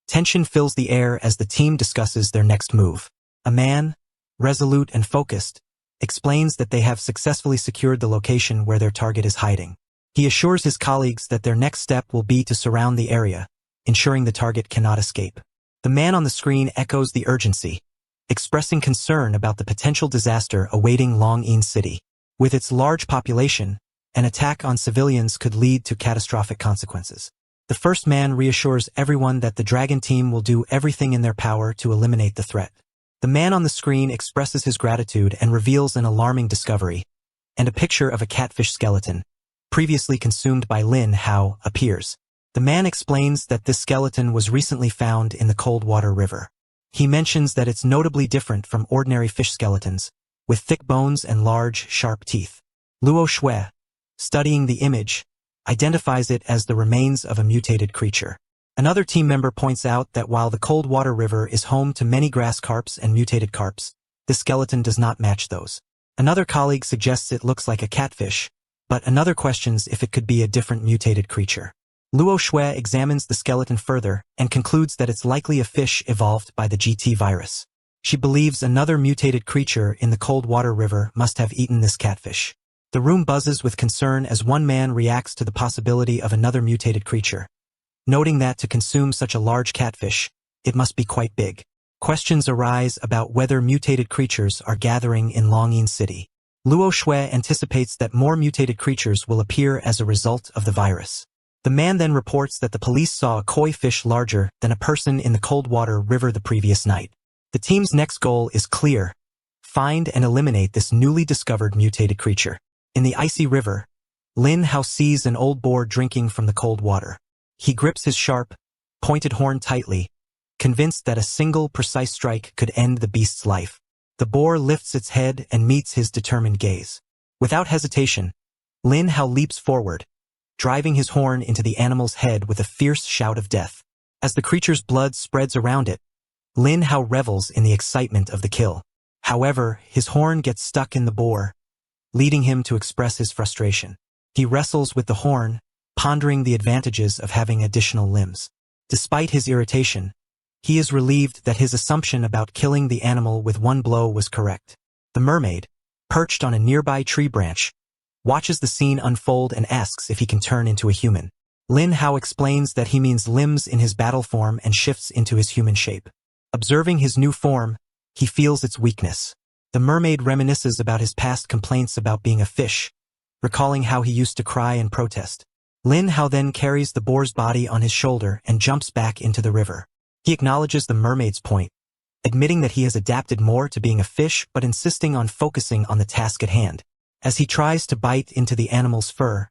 Speaker 2: tension fills the air as the team discusses their next move. A man, resolute and focused, explains that they have successfully secured the location where their target is hiding. He assures his colleagues that their next step will be to surround the area, ensuring the target cannot escape. The man on the screen echoes the urgency, expressing concern about the potential disaster awaiting Longyin City. With its large population, an attack on civilians could lead to catastrophic consequences. The first man reassures everyone that the Dragon team will do everything in their power to eliminate the threat. The man on the screen expresses his gratitude and reveals an alarming discovery, and a picture of a catfish skeleton, previously consumed by Lin Hao, appears. The man explains that this skeleton was recently found in the Coldwater River. He mentions that it's notably different from ordinary fish skeletons, with thick bones and large, sharp teeth. Luo Shui, studying the image, identifies it as the remains of a mutated creature. Another team member points out that while the Coldwater River is home to many grass carps and mutated carps, this skeleton does not match those. Another colleague suggests it looks like a catfish, but another questions if it could be a different mutated creature. Luo Shui examines the skeleton further and concludes that it's likely a fish evolved by the GT virus. She believes another mutated creature in the Coldwater River must have eaten this catfish. The room buzzes with concern as one man reacts to the possibility of another mutated creature, noting that to consume such a large catfish, it must be quite big. Questions arise about whether mutated creatures are gathering in Longyin City. Luo Shui anticipates that more mutated creatures will appear as a result of the virus. The man then reports that the police saw a koi fish larger than a person in the Coldwater River the previous night. The team's next goal is clear: find and eliminate this newly discovered mutated creature. In the icy river, Lin Hao sees an old boar drinking from the cold water. He grips his sharp, pointed horn tightly, convinced that a single precise strike could end the beast's life. The boar lifts its head and meets his determined gaze. Without hesitation, Lin Hao leaps forward, driving his horn into the animal's head with a fierce shout of death. As the creature's blood spreads around it, Lin Hao revels in the excitement of the kill. However, his horn gets stuck in the boar, leading him to express his frustration. He wrestles with the horn, pondering the advantages of having additional limbs. Despite his irritation, he is relieved that his assumption about killing the animal with one blow was correct. The mermaid, perched on a nearby tree branch, watches the scene unfold and asks if he can turn into a human. Lin Hao explains that he means limbs in his battle form and shifts into his human shape. Observing his new form, he feels its weakness. The mermaid reminisces about his past complaints about being a fish, recalling how he used to cry and protest. Lin Hao then carries the boar's body on his shoulder and jumps back into the river. He acknowledges the mermaid's point, admitting that he has adapted more to being a fish but insisting on focusing on the task at hand. As he tries to bite into the animal's fur,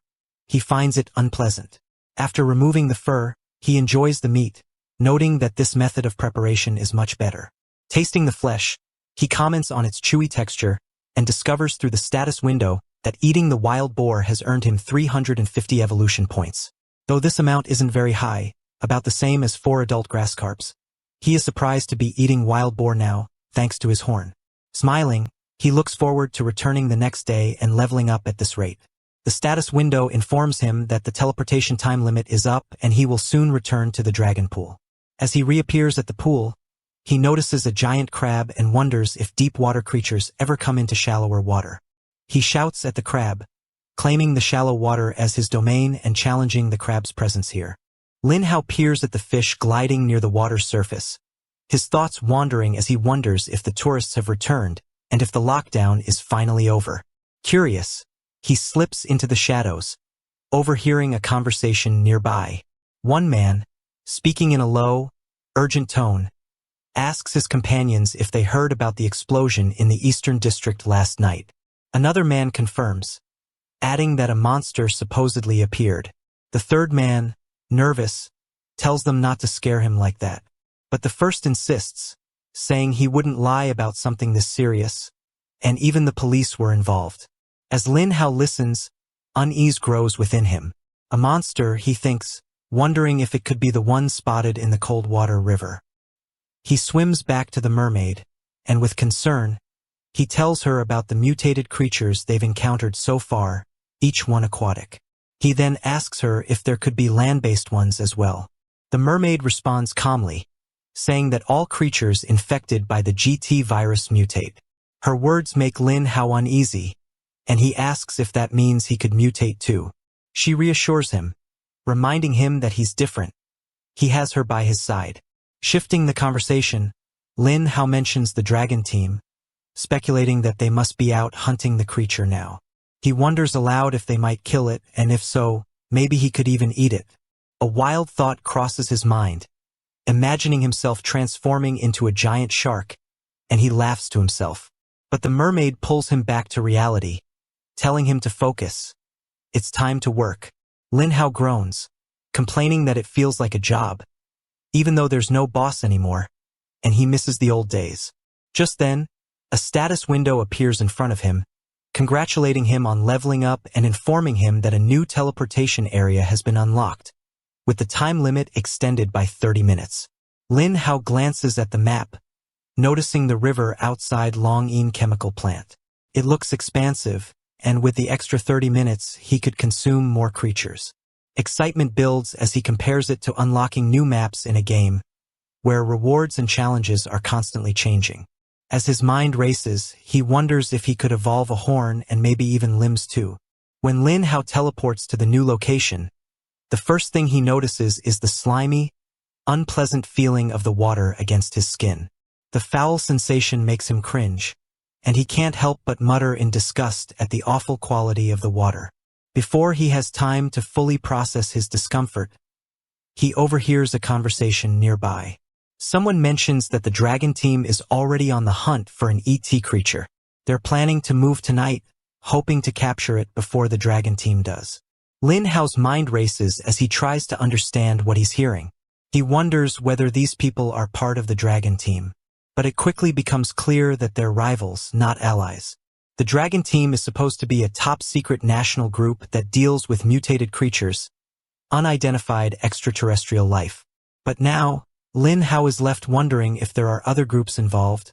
Speaker 2: he finds it unpleasant. After removing the fur, he enjoys the meat, noting that this method of preparation is much better. Tasting the flesh, he comments on its chewy texture and discovers through the status window that eating the wild boar has earned him 350 evolution points. Though this amount isn't very high, about the same as 4 adult grass carps, he is surprised to be eating wild boar now, thanks to his horn. Smiling, he looks forward to returning the next day and leveling up at this rate. The status window informs him that the teleportation time limit is up and he will soon return to the dragon pool. As he reappears at the pool, he notices a giant crab and wonders if deep water creatures ever come into shallower water. He shouts at the crab, claiming the shallow water as his domain and challenging the crab's presence here. Lin Hao peers at the fish gliding near the water's surface, his thoughts wandering as he wonders if the tourists have returned and if the lockdown is finally over. Curious, he slips into the shadows, overhearing a conversation nearby. One man, speaking in a low, urgent tone, asks his companions if they heard about the explosion in the Eastern District last night. Another man confirms, adding that a monster supposedly appeared. The third man, nervous, tells them not to scare him like that. But the first insists, saying he wouldn't lie about something this serious, and even the police were involved. As Lin Hao listens, unease grows within him. A monster, he thinks, wondering if it could be the one spotted in the Coldwater River. He swims back to the mermaid, and with concern, he tells her about the mutated creatures they've encountered so far, each one aquatic. He then asks her if there could be land-based ones as well. The mermaid responds calmly, saying that all creatures infected by the GT virus mutate. Her words make Lin Hao uneasy, and he asks if that means he could mutate too. She reassures him, reminding him that he's different. He has her by his side. Shifting the conversation, Lin Hao mentions the dragon team, speculating that they must be out hunting the creature now. He wonders aloud if they might kill it, and if so, maybe he could even eat it. A wild thought crosses his mind, imagining himself transforming into a giant shark, and he laughs to himself. But the mermaid pulls him back to reality, telling him to focus. It's time to work. Lin Hao groans, complaining that it feels like a job, even though there's no boss anymore, and he misses the old days. Just then, a status window appears in front of him, congratulating him on leveling up and informing him that a new teleportation area has been unlocked, with the time limit extended by 30 minutes. Lin Hao glances at the map, noticing the river outside Longyin chemical plant. It looks expansive, and with the extra 30 minutes, he could consume more creatures. Excitement builds as he compares it to unlocking new maps in a game, where rewards and challenges are constantly changing. As his mind races, he wonders if he could evolve a horn and maybe even limbs too. When Lin Hao teleports to the new location, the first thing he notices is the slimy, unpleasant feeling of the water against his skin. The foul sensation makes him cringe, and he can't help but mutter in disgust at the awful quality of the water. Before he has time to fully process his discomfort, he overhears a conversation nearby. Someone mentions that the dragon team is already on the hunt for an ET creature. They're planning to move tonight, hoping to capture it before the dragon team does. Lin Hao's mind races as he tries to understand what he's hearing. He wonders whether these people are part of the dragon team, but it quickly becomes clear that they're rivals, not allies. The dragon team is supposed to be a top-secret national group that deals with mutated creatures, unidentified extraterrestrial life. But now, Lin Hao is left wondering if there are other groups involved,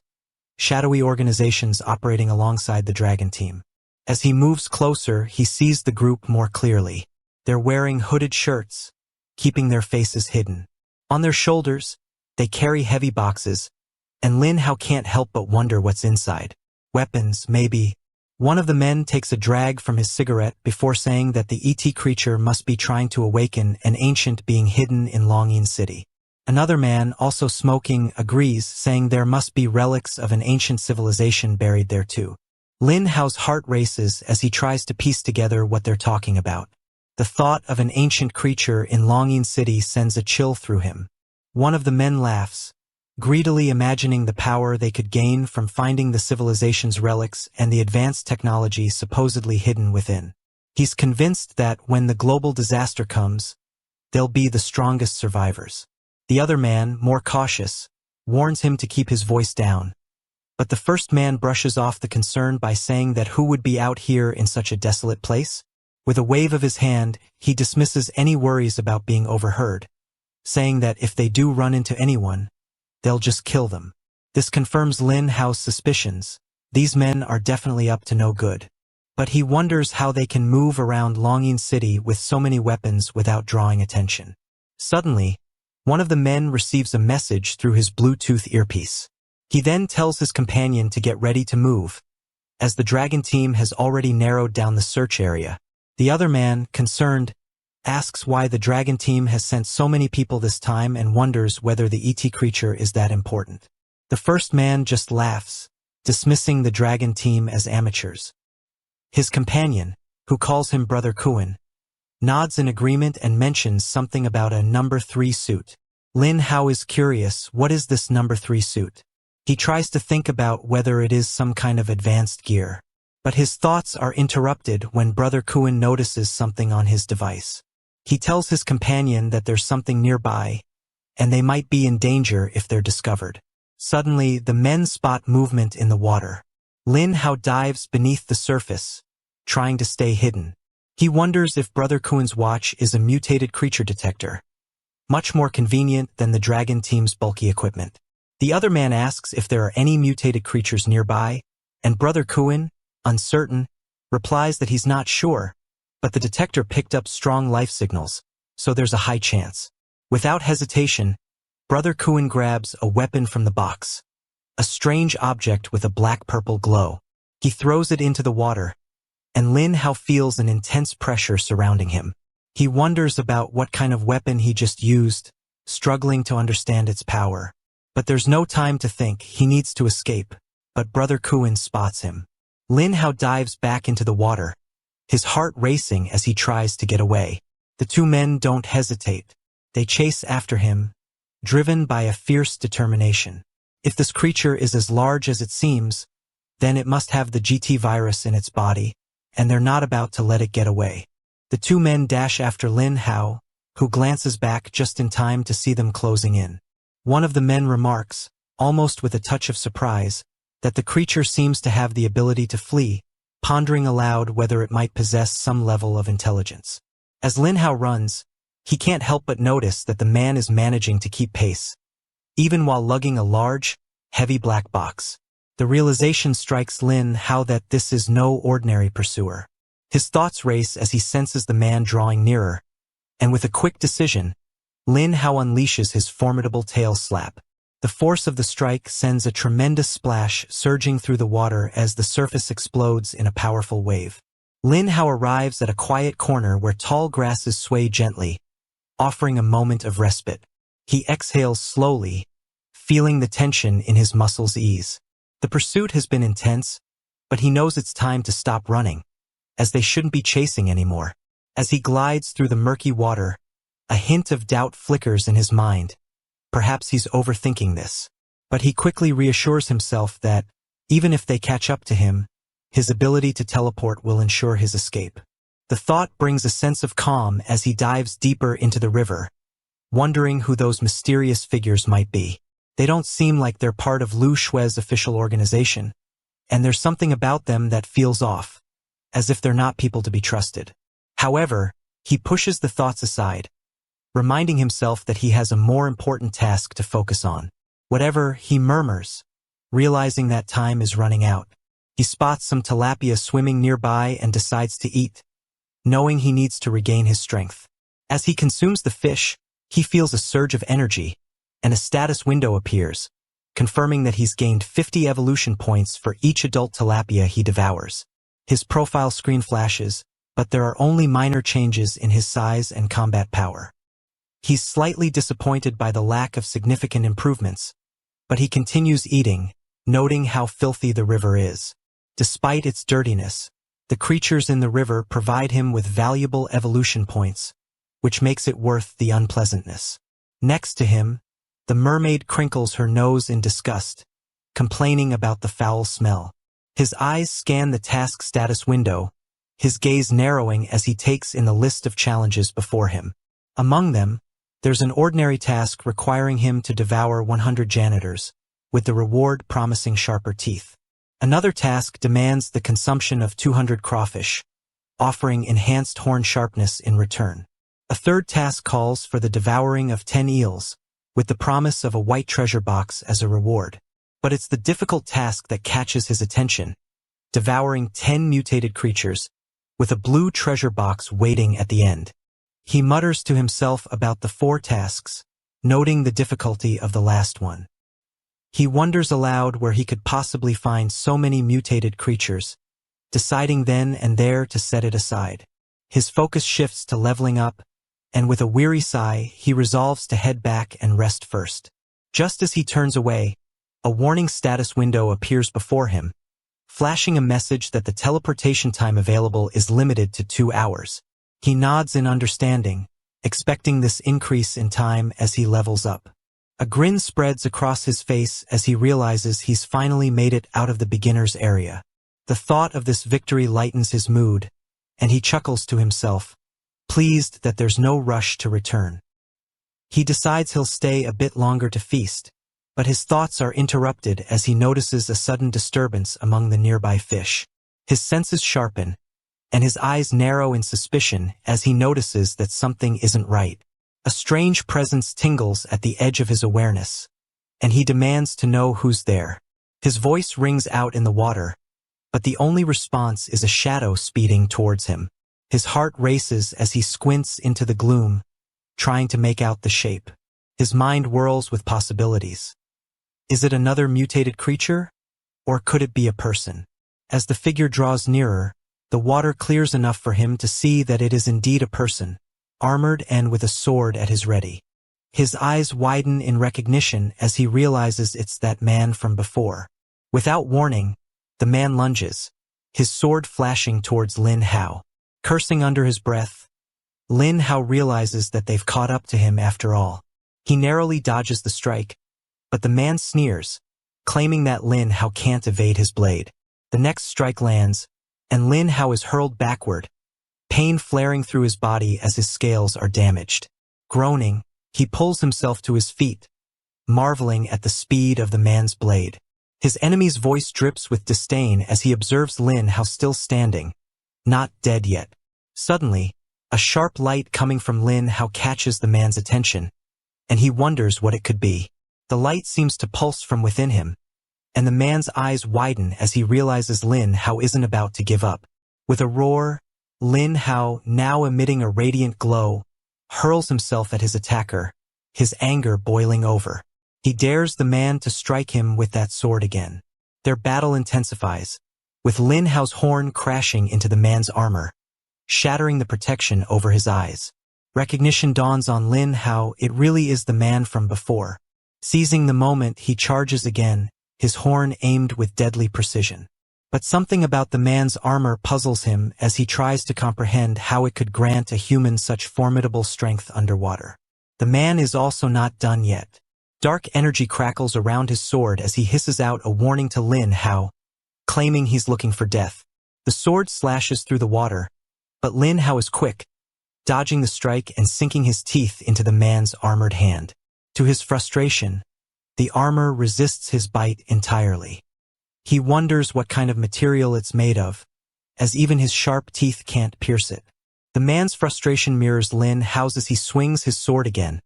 Speaker 2: shadowy organizations operating alongside the dragon team. As he moves closer, he sees the group more clearly. They're wearing hooded shirts, keeping their faces hidden. On their shoulders, they carry heavy boxes, and Lin Hao can't help but wonder what's inside. Weapons, maybe. One of the men takes a drag from his cigarette before saying that the ET creature must be trying to awaken an ancient being hidden in Longyin City. Another man, also smoking, agrees, saying there must be relics of an ancient civilization buried there too. Lin Hao's heart races as he tries to piece together what they're talking about. The thought of an ancient creature in Longyin City sends a chill through him. One of the men laughs, greedily imagining the power they could gain from finding the civilization's relics and the advanced technology supposedly hidden within. He's convinced that when the global disaster comes, they'll be the strongest survivors. The other man, more cautious, warns him to keep his voice down. But the first man brushes off the concern by saying that who would be out here in such a desolate place? With a wave of his hand, he dismisses any worries about being overheard, saying that if they do run into anyone, they'll just kill them. This confirms Lin Hao's suspicions. These men are definitely up to no good. But he wonders how they can move around Longyin City with so many weapons without drawing attention. Suddenly, one of the men receives a message through his Bluetooth earpiece. He then tells his companion to get ready to move, as the dragon team has already narrowed down the search area. The other man, concerned, asks why the dragon team has sent so many people this time and wonders whether the ET creature is that important. The first man just laughs, dismissing the dragon team as amateurs. His companion, who calls him Brother Kuin, nods in agreement and mentions something about a number 3 suit. Lin Hao is curious, what is this number 3 suit? He tries to think about whether it is some kind of advanced gear. But his thoughts are interrupted when Brother Kuin notices something on his device. He tells his companion that there's something nearby, and they might be in danger if they're discovered. Suddenly, the men spot movement in the water. Lin Hao dives beneath the surface, trying to stay hidden. He wonders if Brother Kuin's watch is a mutated creature detector, much more convenient than the dragon team's bulky equipment. The other man asks if there are any mutated creatures nearby, and Brother Kuin, uncertain, replies that he's not sure, but the detector picked up strong life signals, so there's a high chance. Without hesitation, Brother Kuin grabs a weapon from the box, a strange object with a black-purple glow. He throws it into the water, and Lin Hao feels an intense pressure surrounding him. He wonders about what kind of weapon he just used, struggling to understand its power. But there's no time to think, he needs to escape, but Brother Kuin spots him. Lin Hao dives back into the water, his heart racing as he tries to get away. The two men don't hesitate. They chase after him, driven by a fierce determination. If this creature is as large as it seems, then it must have the GT virus in its body, and they're not about to let it get away. The two men dash after Lin Hao, who glances back just in time to see them closing in. One of the men remarks, almost with a touch of surprise, that the creature seems to have the ability to flee, pondering aloud whether it might possess some level of intelligence. As Lin Hao runs, he can't help but notice that the man is managing to keep pace, even while lugging a large, heavy black box. The realization strikes Lin Hao that this is no ordinary pursuer. His thoughts race as he senses the man drawing nearer, and with a quick decision, Lin Hao unleashes his formidable tail slap. The force of the strike sends a tremendous splash surging through the water as the surface explodes in a powerful wave. Lin Hao arrives at a quiet corner where tall grasses sway gently, offering a moment of respite. He exhales slowly, feeling the tension in his muscles ease. The pursuit has been intense, but he knows it's time to stop running, as they shouldn't be chasing anymore. As he glides through the murky water, a hint of doubt flickers in his mind. Perhaps he's overthinking this. But he quickly reassures himself that, even if they catch up to him, his ability to teleport will ensure his escape. The thought brings a sense of calm as he dives deeper into the river, wondering who those mysterious figures might be. They don't seem like they're part of Lu Shue's official organization, and there's something about them that feels off, as if they're not people to be trusted. However, he pushes the thoughts aside, reminding himself that he has a more important task to focus on. Whatever, he murmurs, realizing that time is running out. He spots some tilapia swimming nearby and decides to eat, knowing he needs to regain his strength. As he consumes the fish, he feels a surge of energy, and a status window appears, confirming that he's gained 50 evolution points for each adult tilapia he devours. His profile screen flashes, but there are only minor changes in his size and combat power. He's slightly disappointed by the lack of significant improvements, but he continues eating, noting how filthy the river is. Despite its dirtiness, the creatures in the river provide him with valuable evolution points, which makes it worth the unpleasantness. Next to him, the mermaid crinkles her nose in disgust, complaining about the foul smell. His eyes scan the task status window, his gaze narrowing as he takes in the list of challenges before him. Among them, there's an ordinary task requiring him to devour 100 janitors, with the reward promising sharper teeth. Another task demands the consumption of 200 crawfish, offering enhanced horn sharpness in return. A third task calls for the devouring of 10 eels, with the promise of a white treasure box as a reward. But it's the difficult task that catches his attention, devouring 10 mutated creatures, with a blue treasure box waiting at the end. He mutters to himself about the 4 tasks, noting the difficulty of the last one. He wonders aloud where he could possibly find so many mutated creatures, deciding then and there to set it aside. His focus shifts to leveling up, and with a weary sigh, he resolves to head back and rest first. Just as he turns away, a warning status window appears before him, flashing a message that the teleportation time available is limited to 2 hours. He nods in understanding, expecting this increase in time as he levels up. A grin spreads across his face as he realizes he's finally made it out of the beginner's area. The thought of this victory lightens his mood, and he chuckles to himself, pleased that there's no rush to return. He decides he'll stay a bit longer to feast, but his thoughts are interrupted as he notices a sudden disturbance among the nearby fish. His senses sharpen, and his eyes narrow in suspicion as he notices that something isn't right. A strange presence tingles at the edge of his awareness, and he demands to know who's there. His voice rings out in the water, but the only response is a shadow speeding towards him. His heart races as he squints into the gloom, trying to make out the shape. His mind whirls with possibilities. Is it another mutated creature? Or could it be a person? As the figure draws nearer, the water clears enough for him to see that it is indeed a person, armored and with a sword at his ready. His eyes widen in recognition as he realizes it's that man from before. Without warning, the man lunges, his sword flashing towards Lin Hao. Cursing under his breath, Lin Hao realizes that they've caught up to him after all. He narrowly dodges the strike, but the man sneers, claiming that Lin Hao can't evade his blade. The next strike lands, and Lin Hao is hurled backward, pain flaring through his body as his scales are damaged. Groaning, he pulls himself to his feet, marveling at the speed of the man's blade. His enemy's voice drips with disdain as he observes Lin Hao still standing, not dead yet. Suddenly, a sharp light coming from Lin Hao catches the man's attention, and he wonders what it could be. The light seems to pulse from within him, and the man's eyes widen as he realizes Lin Hao isn't about to give up. With a roar, Lin Hao, now emitting a radiant glow, hurls himself at his attacker, his anger boiling over. He dares the man to strike him with that sword again. Their battle intensifies, with Lin Hao's horn crashing into the man's armor, shattering the protection over his eyes. Recognition dawns on Lin Hao, it really is the man from before. Seizing the moment, he charges again, his horn aimed with deadly precision. But something about the man's armor puzzles him as he tries to comprehend how it could grant a human such formidable strength underwater. The man is also not done yet. Dark energy crackles around his sword as he hisses out a warning to Lin Hao, claiming he's looking for death. The sword slashes through the water, but Lin Hao is quick, dodging the strike and sinking his teeth into the man's armored hand. To his frustration, the armor resists his bite entirely. He wonders what kind of material it's made of, as even his sharp teeth can't pierce it. The man's frustration mirrors Lin Hao's as he swings his sword again,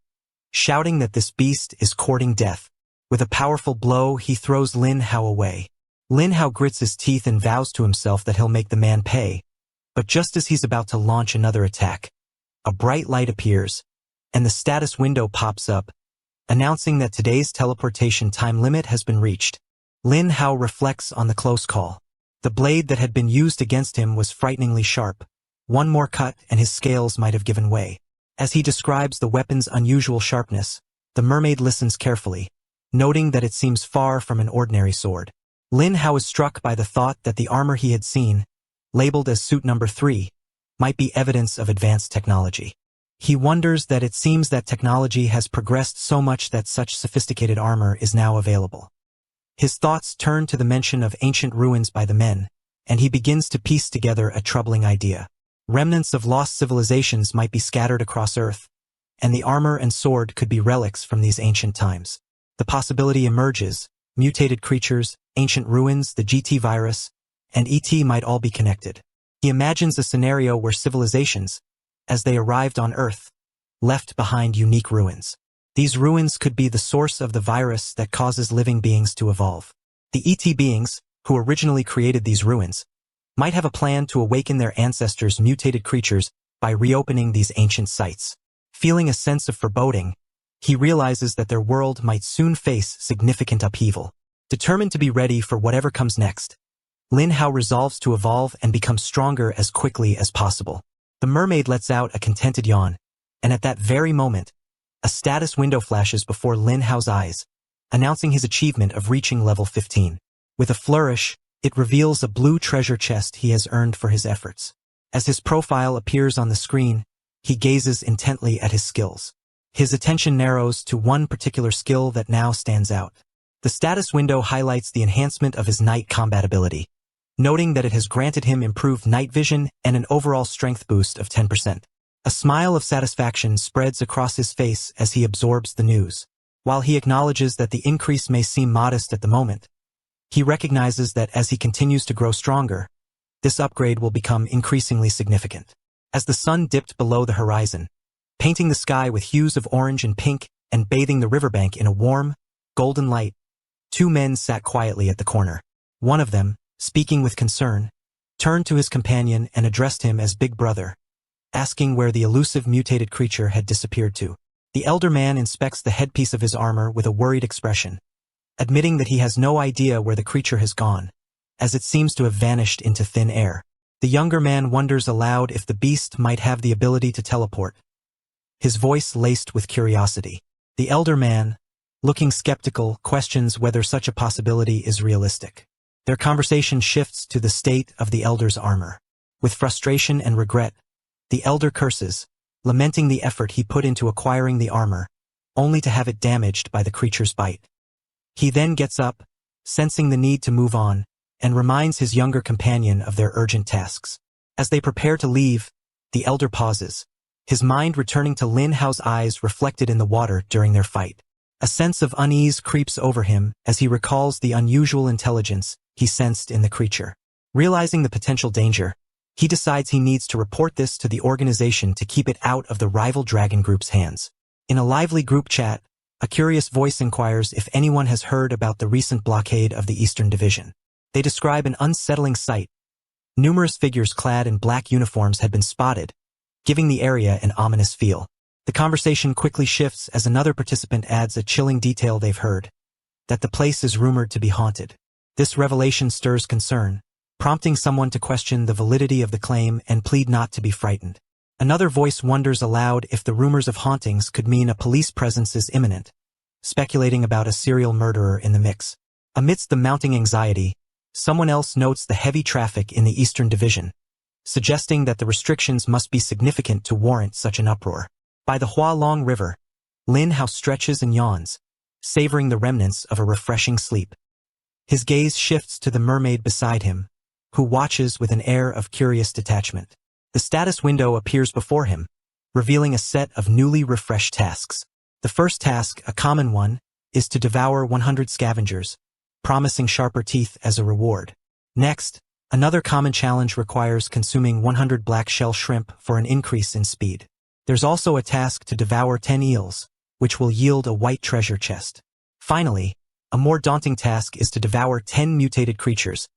Speaker 2: shouting that this beast is courting death. With a powerful blow, he throws Lin Hao away. Lin Hao grits his teeth and vows to himself that he'll make the man pay, but just as he's about to launch another attack, a bright light appears, and the status window pops up, announcing that today's teleportation time limit has been reached. Lin Hao reflects on the close call. The blade that had been used against him was frighteningly sharp. One more cut and his scales might have given way. As he describes the weapon's unusual sharpness, the mermaid listens carefully, noting that it seems far from an ordinary sword. Lin Hao is struck by the thought that the armor he had seen, labeled as Suit Number 3, might be evidence of advanced technology. He wonders that it seems that technology has progressed so much that such sophisticated armor is now available. His thoughts turn to the mention of ancient ruins by the men, and he begins to piece together a troubling idea. Remnants of lost civilizations might be scattered across Earth, and the armor and sword could be relics from these ancient times. The possibility emerges: mutated creatures, ancient ruins, the GT virus, and ET might all be connected. He imagines a scenario where civilizations, as they arrived on Earth, left behind unique ruins. These ruins could be the source of the virus that causes living beings to evolve. The ET beings, who originally created these ruins, might have a plan to awaken their ancestors' mutated creatures by reopening these ancient sites. Feeling a sense of foreboding, he realizes that their world might soon face significant upheaval. Determined to be ready for whatever comes next, Lin Hao resolves to evolve and become stronger as quickly as possible. The mermaid lets out a contented yawn, and at that very moment, a status window flashes before Lin Hao's eyes, announcing his achievement of reaching level 15. With a flourish, it reveals a blue treasure chest he has earned for his efforts. As his profile appears on the screen, he gazes intently at his skills. His attention narrows to one particular skill that now stands out. The status window highlights the enhancement of his night combat ability, noting that it has granted him improved night vision and an overall strength boost of 10%. A smile of satisfaction spreads across his face as he absorbs the news. While he acknowledges that the increase may seem modest at the moment, he recognizes that as he continues to grow stronger, this upgrade will become increasingly significant. As the sun dipped below the horizon, painting the sky with hues of orange and pink and bathing the riverbank in a warm, golden light, two men sat quietly at the corner. One of them, speaking with concern, turned to his companion and addressed him as Big Brother, asking where the elusive mutated creature had disappeared to. The elder man inspects the headpiece of his armor with a worried expression, admitting that he has no idea where the creature has gone, as it seems to have vanished into thin air. The younger man wonders aloud if the beast might have the ability to teleport, his voice laced with curiosity. The elder man, looking skeptical, questions whether such a possibility is realistic. Their conversation shifts to the state of the elder's armor. With frustration and regret, the elder curses, lamenting the effort he put into acquiring the armor, only to have it damaged by the creature's bite. He then gets up, sensing the need to move on, and reminds his younger companion of their urgent tasks. As they prepare to leave, the elder pauses, his mind returning to Lin Hao's eyes reflected in the water during their fight. A sense of unease creeps over him as he recalls the unusual intelligence he sensed in the creature. Realizing the potential danger, he decides he needs to report this to the organization to keep it out of the rival dragon group's hands. In a lively group chat, a curious voice inquires if anyone has heard about the recent blockade of the Eastern Division. They describe an unsettling sight. Numerous figures clad in black uniforms had been spotted, giving the area an ominous feel. The conversation quickly shifts as another participant adds a chilling detail they've heard, that the place is rumored to be haunted. This revelation stirs concern, prompting someone to question the validity of the claim and plead not to be frightened. Another voice wonders aloud if the rumors of hauntings could mean a police presence is imminent, speculating about a serial murderer in the mix. Amidst the mounting anxiety, someone else notes the heavy traffic in the Eastern Division, suggesting that the restrictions must be significant to warrant such an uproar. By the Hualong River, Lin Hao stretches and yawns, savoring the remnants of a refreshing sleep. His gaze shifts to the mermaid beside him, who watches with an air of curious detachment. The status window appears before him, revealing a set of newly refreshed tasks. The first task, a common one, is to devour 100 scavengers, promising sharper teeth as a reward. Next, another common challenge requires consuming 100 black shell shrimp for an increase in speed. There's also a task to devour 10 eels, which will yield a white treasure chest. Finally, a more daunting task is to devour 10 mutated creatures,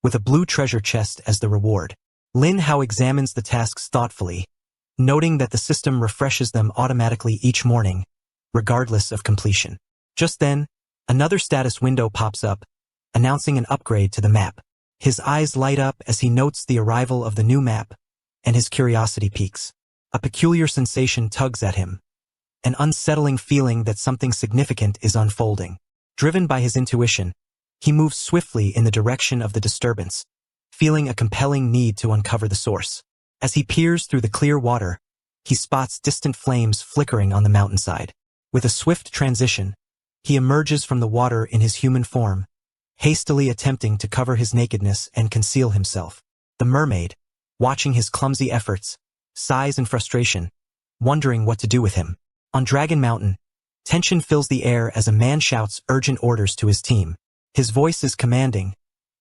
Speaker 2: with a blue treasure chest as the reward. Lin Hao examines the tasks thoughtfully, noting that the system refreshes them automatically each morning, regardless of completion. Just then, another status window pops up, announcing an upgrade to the map. His eyes light up as he notes the arrival of the new map, and his curiosity peaks. A peculiar sensation tugs at him, an unsettling feeling that something significant is unfolding. Driven by his intuition, he moves swiftly in the direction of the disturbance, feeling a compelling need to uncover the source. As he peers through the clear water, he spots distant flames flickering on the mountainside. With a swift transition, he emerges from the water in his human form, hastily attempting to cover his nakedness and conceal himself. The mermaid, watching his clumsy efforts, sighs in frustration, wondering what to do with him. On Dragon Mountain, tension fills the air as a man shouts urgent orders to his team. His voice is commanding,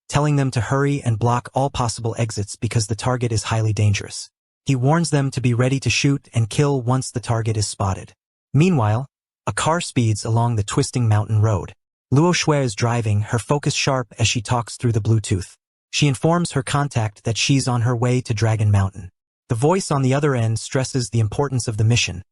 Speaker 2: telling them to hurry and block all possible exits because the target is highly dangerous. He warns them to be ready to shoot and kill once the target is spotted. Meanwhile, a car speeds along the twisting mountain road. Luo Shui is driving, her focus sharp as she talks through the Bluetooth. She informs her contact that she's on her way to Dragon Mountain. The voice on the other end stresses the importance of the mission,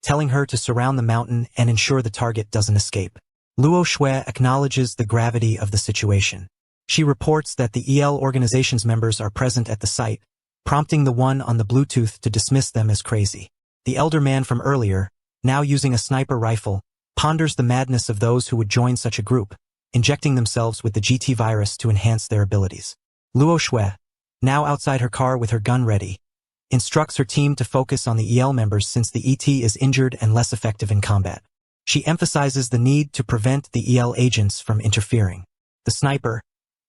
Speaker 2: telling her to surround the mountain and ensure the target doesn't escape. Luo Shui acknowledges the gravity of the situation. She reports that the EL organization's members are present at the site, prompting the one on the Bluetooth to dismiss them as crazy. The elder man from earlier, now using a sniper rifle, ponders the madness of those who would join such a group, injecting themselves with the GT virus to enhance their abilities. Luo Shui, now outside her car with her gun ready, instructs her team to focus on the EL members since the ET is injured and less effective in combat. She emphasizes the need to prevent the EL agents from interfering. The sniper,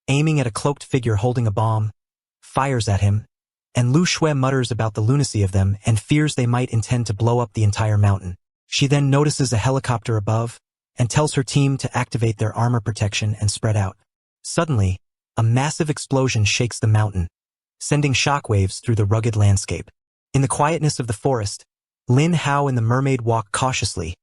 Speaker 2: aiming at a cloaked figure holding a bomb, fires at him, and Lu Shui mutters about the lunacy of them and fears they might intend to blow up the entire mountain. She then notices a helicopter above and tells her team to activate their armor protection and spread out. Suddenly, a massive explosion shakes the mountain, sending shockwaves through the rugged landscape. In the quietness of the forest, Lin Hao and the mermaid walk cautiously,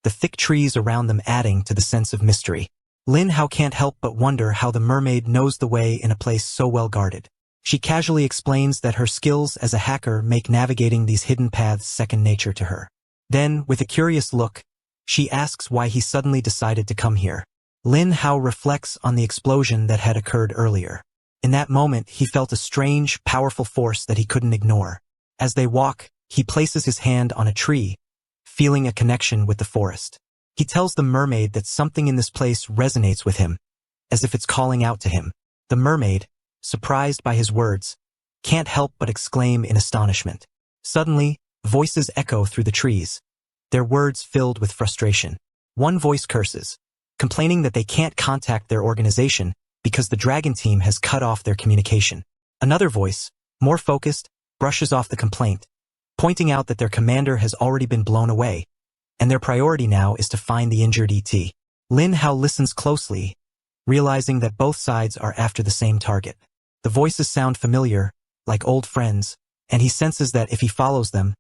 Speaker 2: the thick trees around them adding to the sense of mystery. Lin Hao can't help but wonder how the mermaid knows the way in a place so well guarded. She casually explains that her skills as a hacker make navigating these hidden paths second nature to her. Then, with a curious look, she asks why he suddenly decided to come here. Lin Hao reflects on the explosion that had occurred earlier. In that moment, he felt a strange, powerful force that he couldn't ignore. As they walk, he places his hand on a tree, feeling a connection with the forest. He tells the mermaid that something in this place resonates with him, as if it's calling out to him. The mermaid, surprised by his words, can't help but exclaim in astonishment. Suddenly, voices echo through the trees, their words filled with frustration. One voice curses, complaining that they can't contact their organization because the dragon team has cut off their communication. Another voice, more focused, brushes off the complaint, pointing out that their commander has already been blown away, and their priority now is to find the injured ET. Lin Hao listens closely, realizing that both sides are after the same target. The voices sound familiar, like old friends, and he senses that if he follows them,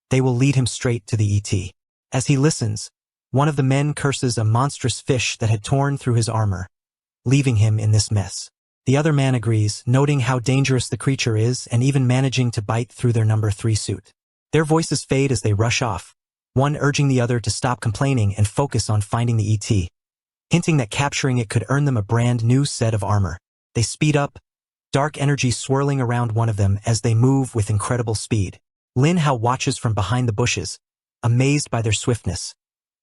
Speaker 2: they will lead him straight to the ET. As he listens, one of the men curses a monstrous fish that had torn through his armor, leaving him in this mess. The other man agrees, noting how dangerous the creature is and even managing to bite through their number 3 suit. Their voices fade as they rush off, one urging the other to stop complaining and focus on finding the ET, hinting that capturing it could earn them a brand new set of armor. They speed up, dark energy swirling around one of them as they move with incredible speed. Lin Hao watches from behind the bushes, amazed by their swiftness,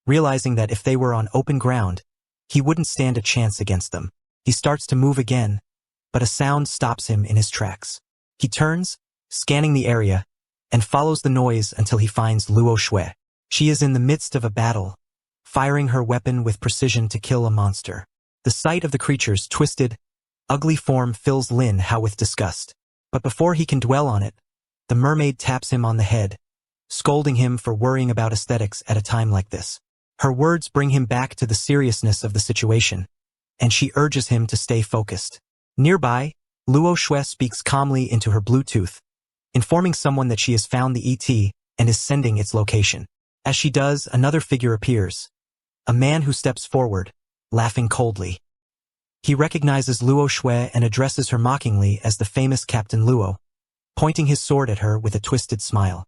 Speaker 2: realizing that if they were on open ground, he wouldn't stand a chance against them. He starts to move again, but a sound stops him in his tracks. He turns, scanning the area, and follows the noise until he finds Luo Shui. She is in the midst of a battle, firing her weapon with precision to kill a monster. The sight of the creature's twisted, ugly form fills Lin Hao with disgust. But before he can dwell on it, the mermaid taps him on the head, scolding him for worrying about aesthetics at a time like this. Her words bring him back to the seriousness of the situation, and she urges him to stay focused. Nearby, Luo Shui speaks calmly into her Bluetooth, informing someone that she has found the ET and is sending its location. As she does, another figure appears, a man who steps forward, laughing coldly. He recognizes Luo Shui and addresses her mockingly as the famous Captain Luo, pointing his sword at her with a twisted smile.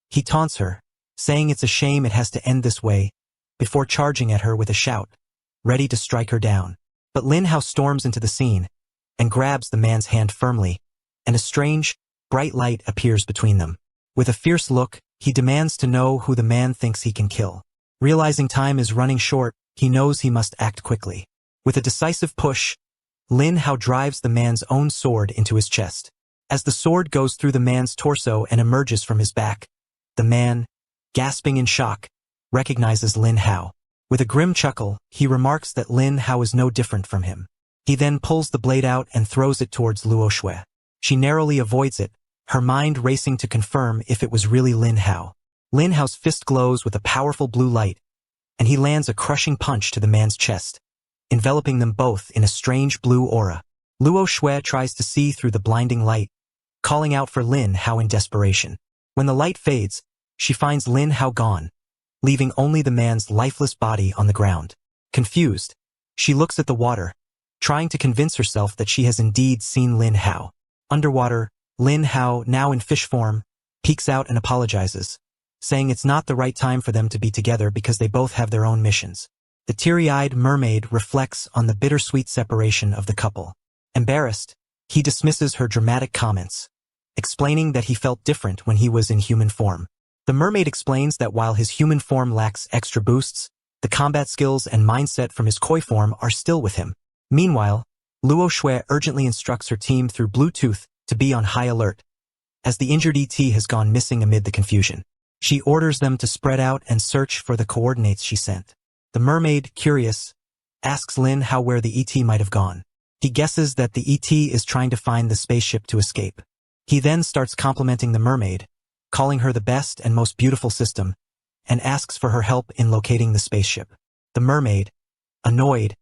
Speaker 2: He taunts her, saying it's a shame it has to end this way, before charging at her with a shout, ready to strike her down. But Lin Hao storms into the scene and grabs the man's hand firmly, and a strange, bright light appears between them. With a fierce look, he demands to know who the man thinks he can kill. Realizing time is running short, he knows he must act quickly. With a decisive push, Lin Hao drives the man's own sword into his chest. As the sword goes through the man's torso and emerges from his back, the man, gasping in shock, recognizes Lin Hao. With a grim chuckle, he remarks that Lin Hao is no different from him. He then pulls the blade out and throws it towards Luo Shui. She narrowly avoids it, her mind racing to confirm if it was really Lin Hao. Lin Hao's fist glows with a powerful blue light, and he lands a crushing punch to the man's chest, enveloping them both in a strange blue aura. Luo Shui tries to see through the blinding light, calling out for Lin Hao in desperation. When the light fades, she finds Lin Hao gone, leaving only the man's lifeless body on the ground. Confused, she looks at the water, trying to convince herself that she has indeed seen Lin Hao. Underwater, Lin Hao, now in fish form, peeks out and apologizes, saying it's not the right time for them to be together because they both have their own missions. The teary-eyed mermaid reflects on the bittersweet separation of the couple. Embarrassed, he dismisses her dramatic comments, explaining that he felt different when he was in human form. The mermaid explains that while his human form lacks extra boosts, the combat skills and mindset from his koi form are still with him. Meanwhile, Luo Shui urgently instructs her team through Bluetooth to be on high alert, as the injured ET has gone missing amid the confusion. She orders them to spread out and search for the coordinates she sent. The mermaid, curious, asks Lin Hao where the ET might have gone. He guesses that the ET is trying to find the spaceship to escape. He then starts complimenting the mermaid, calling her the best and most beautiful system, and asks for her help in locating the spaceship. The mermaid, annoyed,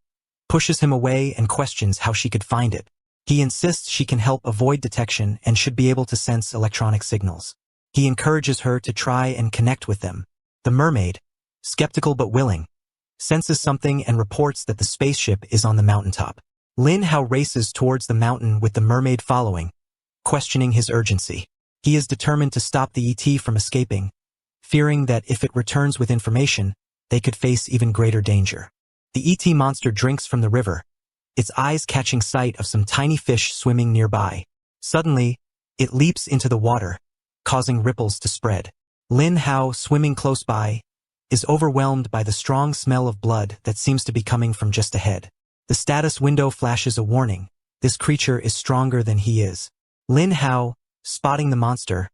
Speaker 2: pushes him away and questions how she could find it. He insists she can help avoid detection and should be able to sense electronic signals. He encourages her to try and connect with them. The mermaid, skeptical but willing, senses something and reports that the spaceship is on the mountaintop. Lin Hao races towards the mountain with the mermaid following, questioning his urgency. He is determined to stop the ET from escaping, fearing that if it returns with information, they could face even greater danger. The ET monster drinks from the river, its eyes catching sight of some tiny fish swimming nearby. Suddenly, it leaps into the water, causing ripples to spread. Lin Hao, swimming close by, is overwhelmed by the strong smell of blood that seems to be coming from just ahead. The status window flashes a warning. This creature is stronger than he is. Lin Hao, spotting the monster,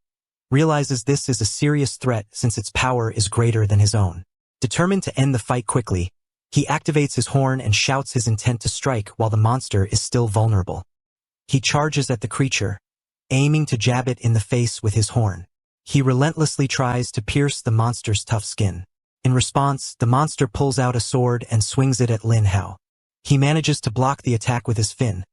Speaker 2: realizes this is a serious threat since its power is greater than his own. Determined to end the fight quickly, he activates his horn and shouts his intent to strike while the monster is still vulnerable. He charges at the creature, aiming to jab it in the face with his horn. He relentlessly tries to pierce the monster's tough skin. In response, the monster pulls out a sword and swings it at Lin Hao. He manages to block the attack with his fin,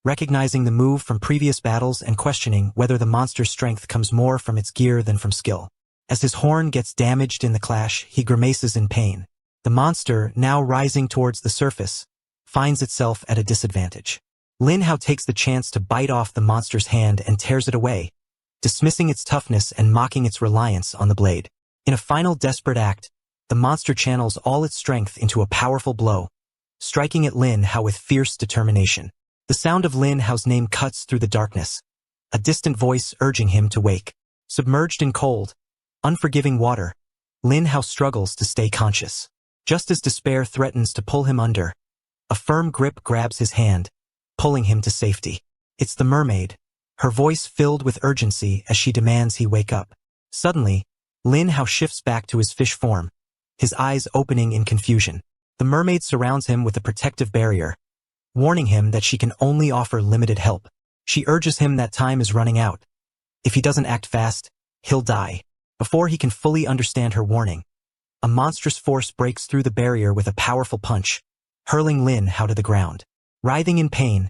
Speaker 2: recognizing the move from previous battles and questioning whether the monster's strength comes more from its gear than from skill. As his horn gets damaged in the clash, he grimaces in pain. The monster, now rising towards the surface, finds itself at a disadvantage. Lin Hao takes the chance to bite off the monster's hand and tears it away, dismissing its toughness and mocking its reliance on the blade. In a final desperate act, the monster channels all its strength into a powerful blow, striking at Lin Hao with fierce determination. The sound of Lin Hao's name cuts through the darkness, a distant voice urging him to wake. Submerged in cold, unforgiving water, Lin Hao struggles to stay conscious. Just as despair threatens to pull him under, a firm grip grabs his hand, pulling him to safety. It's the mermaid, her voice filled with urgency as she demands he wake up. Suddenly, Lin Hao shifts back to his fish form, his eyes opening in confusion. The mermaid surrounds him with a protective barrier, warning him that she can only offer limited help. She urges him that time is running out. If he doesn't act fast, he'll die. Before he can fully understand her warning, a monstrous force breaks through the barrier with a powerful punch, hurling Lin Hao to the ground. Writhing in pain,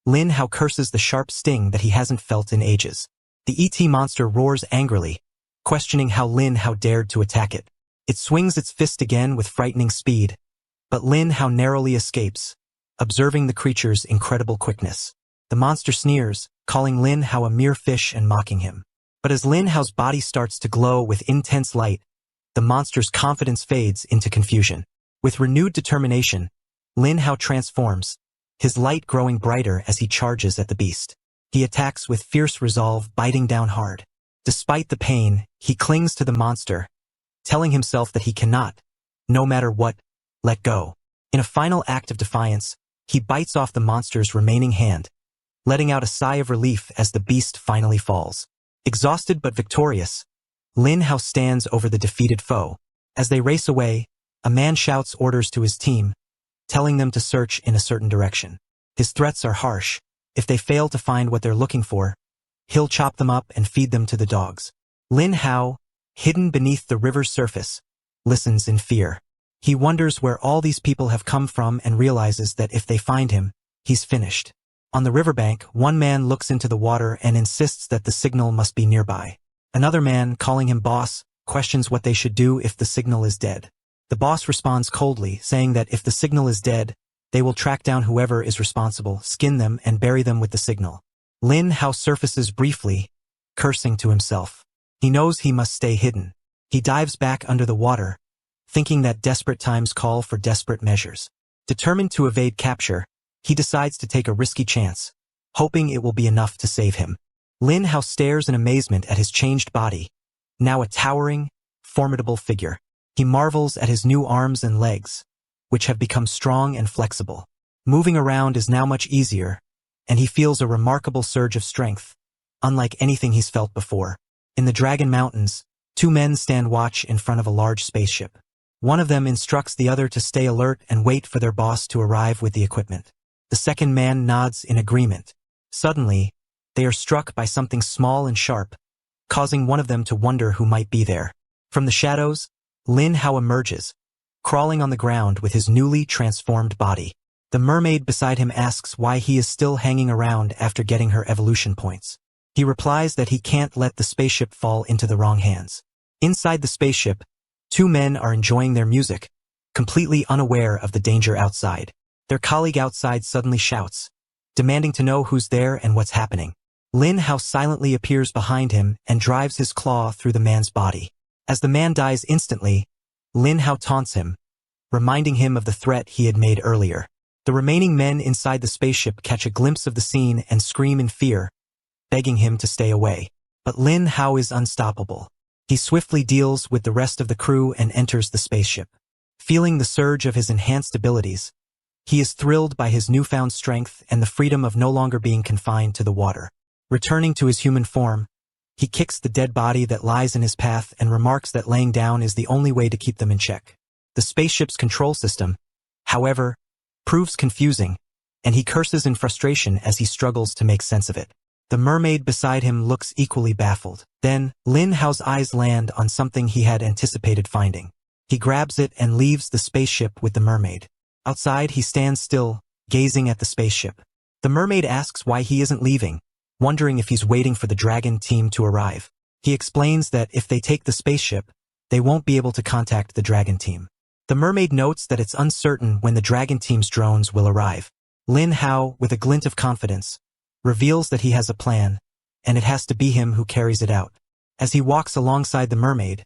Speaker 2: Lin Hao curses the sharp sting that he hasn't felt in ages. The ET monster roars angrily, questioning how Lin Hao dared to attack it. It swings its fist again with frightening speed, but Lin Hao narrowly escapes, observing the creature's incredible quickness. The monster sneers, calling Lin Hao a mere fish and mocking him. But as Lin Hao's body starts to glow with intense light, the monster's confidence fades into confusion. With renewed determination, Lin Hao transforms, his light growing brighter as he charges at the beast. He attacks with fierce resolve, biting down hard. Despite the pain, he clings to the monster, telling himself that he cannot, no matter what, let go. In a final act of defiance, he bites off the monster's remaining hand, letting out a sigh of relief as the beast finally falls. Exhausted but victorious, Lin Hao stands over the defeated foe. As they race away, a man shouts orders to his team, telling them to search in a certain direction. His threats are harsh. If they fail to find what they're looking for, he'll chop them up and feed them to the dogs. Lin Hao, hidden beneath the river's surface, listens in fear. He wonders where all these people have come from and realizes that if they find him, he's finished. On the riverbank, one man looks into the water and insists that the signal must be nearby. Another man, calling him boss, questions what they should do if the signal is dead. The boss responds coldly, saying that if the signal is dead, they will track down whoever is responsible, skin them, and bury them with the signal. Lin Hao surfaces briefly, cursing to himself. He knows he must stay hidden. He dives back under the water, thinking that desperate times call for desperate measures. Determined to evade capture, he decides to take a risky chance, hoping it will be enough to save him. Lin Hao stares in amazement at his changed body, now a towering, formidable figure. He marvels at his new arms and legs, which have become strong and flexible. Moving around is now much easier, and he feels a remarkable surge of strength, unlike anything he's felt before. In the Dragon Mountains, two men stand watch in front of a large spaceship. One of them instructs the other to stay alert and wait for their boss to arrive with the equipment. The second man nods in agreement. Suddenly, they are struck by something small and sharp, causing one of them to wonder who might be there. From the shadows, Lin Hao emerges, crawling on the ground with his newly transformed body. The mermaid beside him asks why he is still hanging around after getting her evolution points. He replies that he can't let the spaceship fall into the wrong hands. Inside the spaceship, two men are enjoying their music, completely unaware of the danger outside. Their colleague outside suddenly shouts, demanding to know who's there and what's happening. Lin Hao silently appears behind him and drives his claw through the man's body. As the man dies instantly, Lin Hao taunts him, reminding him of the threat he had made earlier. The remaining men inside the spaceship catch a glimpse of the scene and scream in fear, begging him to stay away. But Lin Hao is unstoppable. He swiftly deals with the rest of the crew and enters the spaceship. Feeling the surge of his enhanced abilities, he is thrilled by his newfound strength and the freedom of no longer being confined to the water. Returning to his human form, he kicks the dead body that lies in his path and remarks that laying down is the only way to keep them in check. The spaceship's control system, however, proves confusing, and he curses in frustration as he struggles to make sense of it. The mermaid beside him looks equally baffled. Then, Lin Hao's eyes land on something he had anticipated finding. He grabs it and leaves the spaceship with the mermaid. Outside, he stands still, gazing at the spaceship. The mermaid asks why he isn't leaving, wondering if he's waiting for the dragon team to arrive. He explains that if they take the spaceship, they won't be able to contact the dragon team. The mermaid notes that it's uncertain when the dragon team's drones will arrive. Lin Hao, with a glint of confidence, reveals that he has a plan, and it has to be him who carries it out. As he walks alongside the mermaid,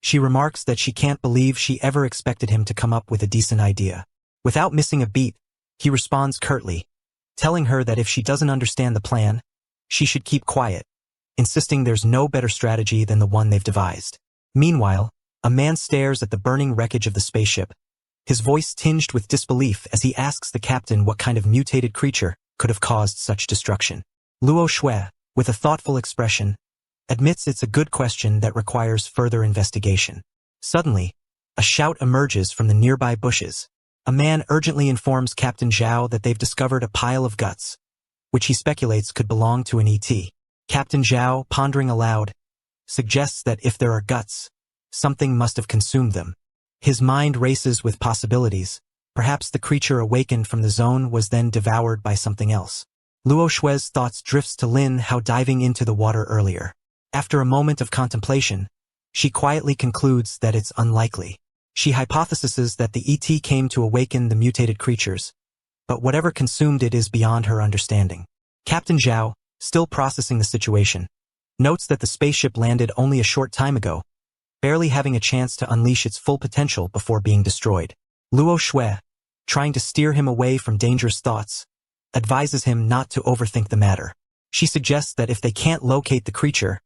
Speaker 2: she remarks that she can't believe she ever expected him to come up with a decent idea. Without missing a beat, he responds curtly, telling her that if she doesn't understand the plan, she should keep quiet, insisting there's no better strategy than the one they've devised. Meanwhile, a man stares at the burning wreckage of the spaceship, his voice tinged with disbelief as he asks the captain what kind of mutated creature could have caused such destruction. Luo Shui, with a thoughtful expression, admits it's a good question that requires further investigation. Suddenly, a shout emerges from the nearby bushes. A man urgently informs Captain Zhao that they've discovered a pile of guts, which he speculates could belong to an ET. Captain Zhao, pondering aloud, suggests that if there are guts, something must have consumed them. His mind races with possibilities. Perhaps the creature awakened from the zone was then devoured by something else. Luo Shui's thoughts drifts to Lin Hao diving into the water earlier. After a moment of contemplation, she quietly concludes that it's unlikely. She hypothesizes that the ET came to awaken the mutated creatures, but whatever consumed it is beyond her understanding. Captain Zhao, still processing the situation, notes that the spaceship landed only a short time ago, barely having a chance to unleash its full potential before being destroyed. Luo Shui, trying to steer him away from dangerous thoughts, advises him not to overthink the matter. She suggests that if they can't locate the creature,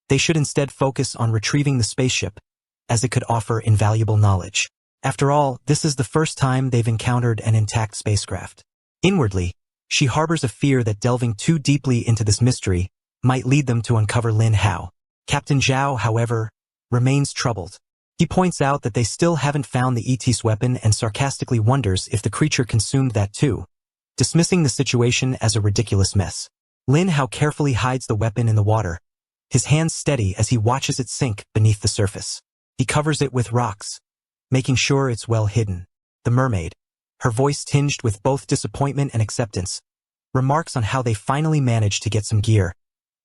Speaker 2: they should instead focus on retrieving the spaceship, as it could offer invaluable knowledge. After all, this is the first time they've encountered an intact spacecraft. Inwardly, she harbors a fear that delving too deeply into this mystery might lead them to uncover Lin Hao. Captain Zhao, however, remains troubled. He points out that they still haven't found the ET's weapon and sarcastically wonders if the creature consumed that too, dismissing the situation as a ridiculous mess. Lin Hao carefully hides the weapon in the water, his hands steady as he watches it sink beneath the surface. He covers it with rocks, making sure it's well hidden. The mermaid, her voice tinged with both disappointment and acceptance, remarks on how they finally managed to get some gear,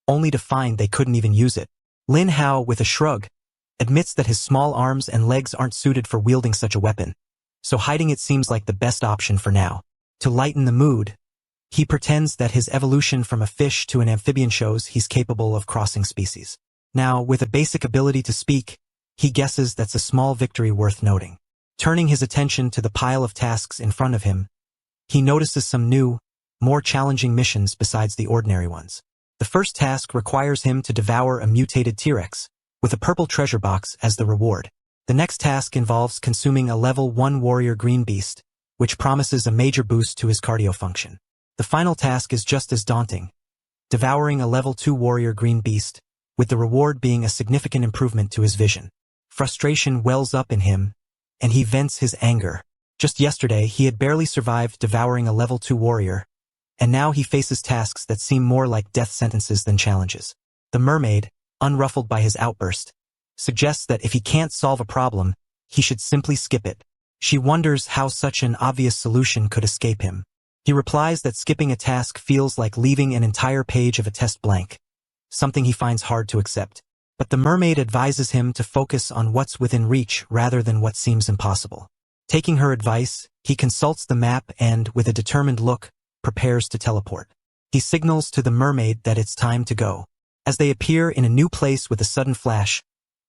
Speaker 2: only to find they couldn't even use it. Lin Hao, with a shrug, admits that his small arms and legs aren't suited for wielding such a weapon, so hiding it seems like the best option for now. To lighten the mood, he pretends that his evolution from a fish to an amphibian shows he's capable of crossing species. Now, with a basic ability to speak, he guesses that's a small victory worth noting. Turning his attention to the pile of tasks in front of him, he notices some new, more challenging missions besides the ordinary ones. The first task requires him to devour a mutated T-Rex, with a purple treasure box as the reward. The next task involves consuming a level 1 warrior green beast, which promises a major boost to his cardio function. The final task is just as daunting, devouring a level 2 warrior green beast, with the reward being a significant improvement to his vision. Frustration wells up in him, and he vents his anger. Just yesterday, he had barely survived devouring a level 2 warrior, and now he faces tasks that seem more like death sentences than challenges. The mermaid, unruffled by his outburst, suggests that if he can't solve a problem, he should simply skip it. She wonders how such an obvious solution could escape him. He replies that skipping a task feels like leaving an entire page of a test blank, something he finds hard to accept. But the mermaid advises him to focus on what's within reach rather than what seems impossible. Taking her advice, he consults the map and, with a determined look, prepares to teleport. He signals to the mermaid that it's time to go. As they appear in a new place with a sudden flash,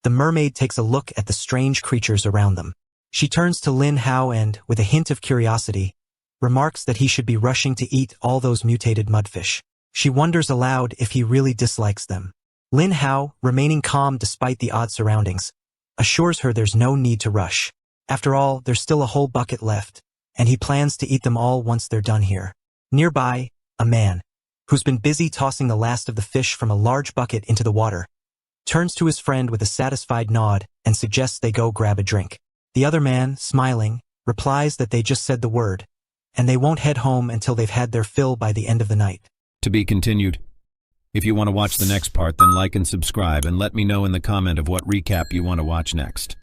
Speaker 2: the mermaid takes a look at the strange creatures around them. She turns to Lin Hao and, with a hint of curiosity, remarks that he should be rushing to eat all those mutated mudfish. She wonders aloud if he really dislikes them. Lin Hao, remaining calm despite the odd surroundings, assures her there's no need to rush. After all, there's still a whole bucket left, and he plans to eat them all once they're done here. Nearby, a man, who's been busy tossing the last of the fish from a large bucket into the water, turns to his friend with a satisfied nod and suggests they go grab a drink. The other man, smiling, replies that they just said the word, and they won't head home until they've had their fill by the end of the night.
Speaker 1: To be continued. If you want to watch the next part, then like and subscribe and let me know in the comment of what recap you want to watch next.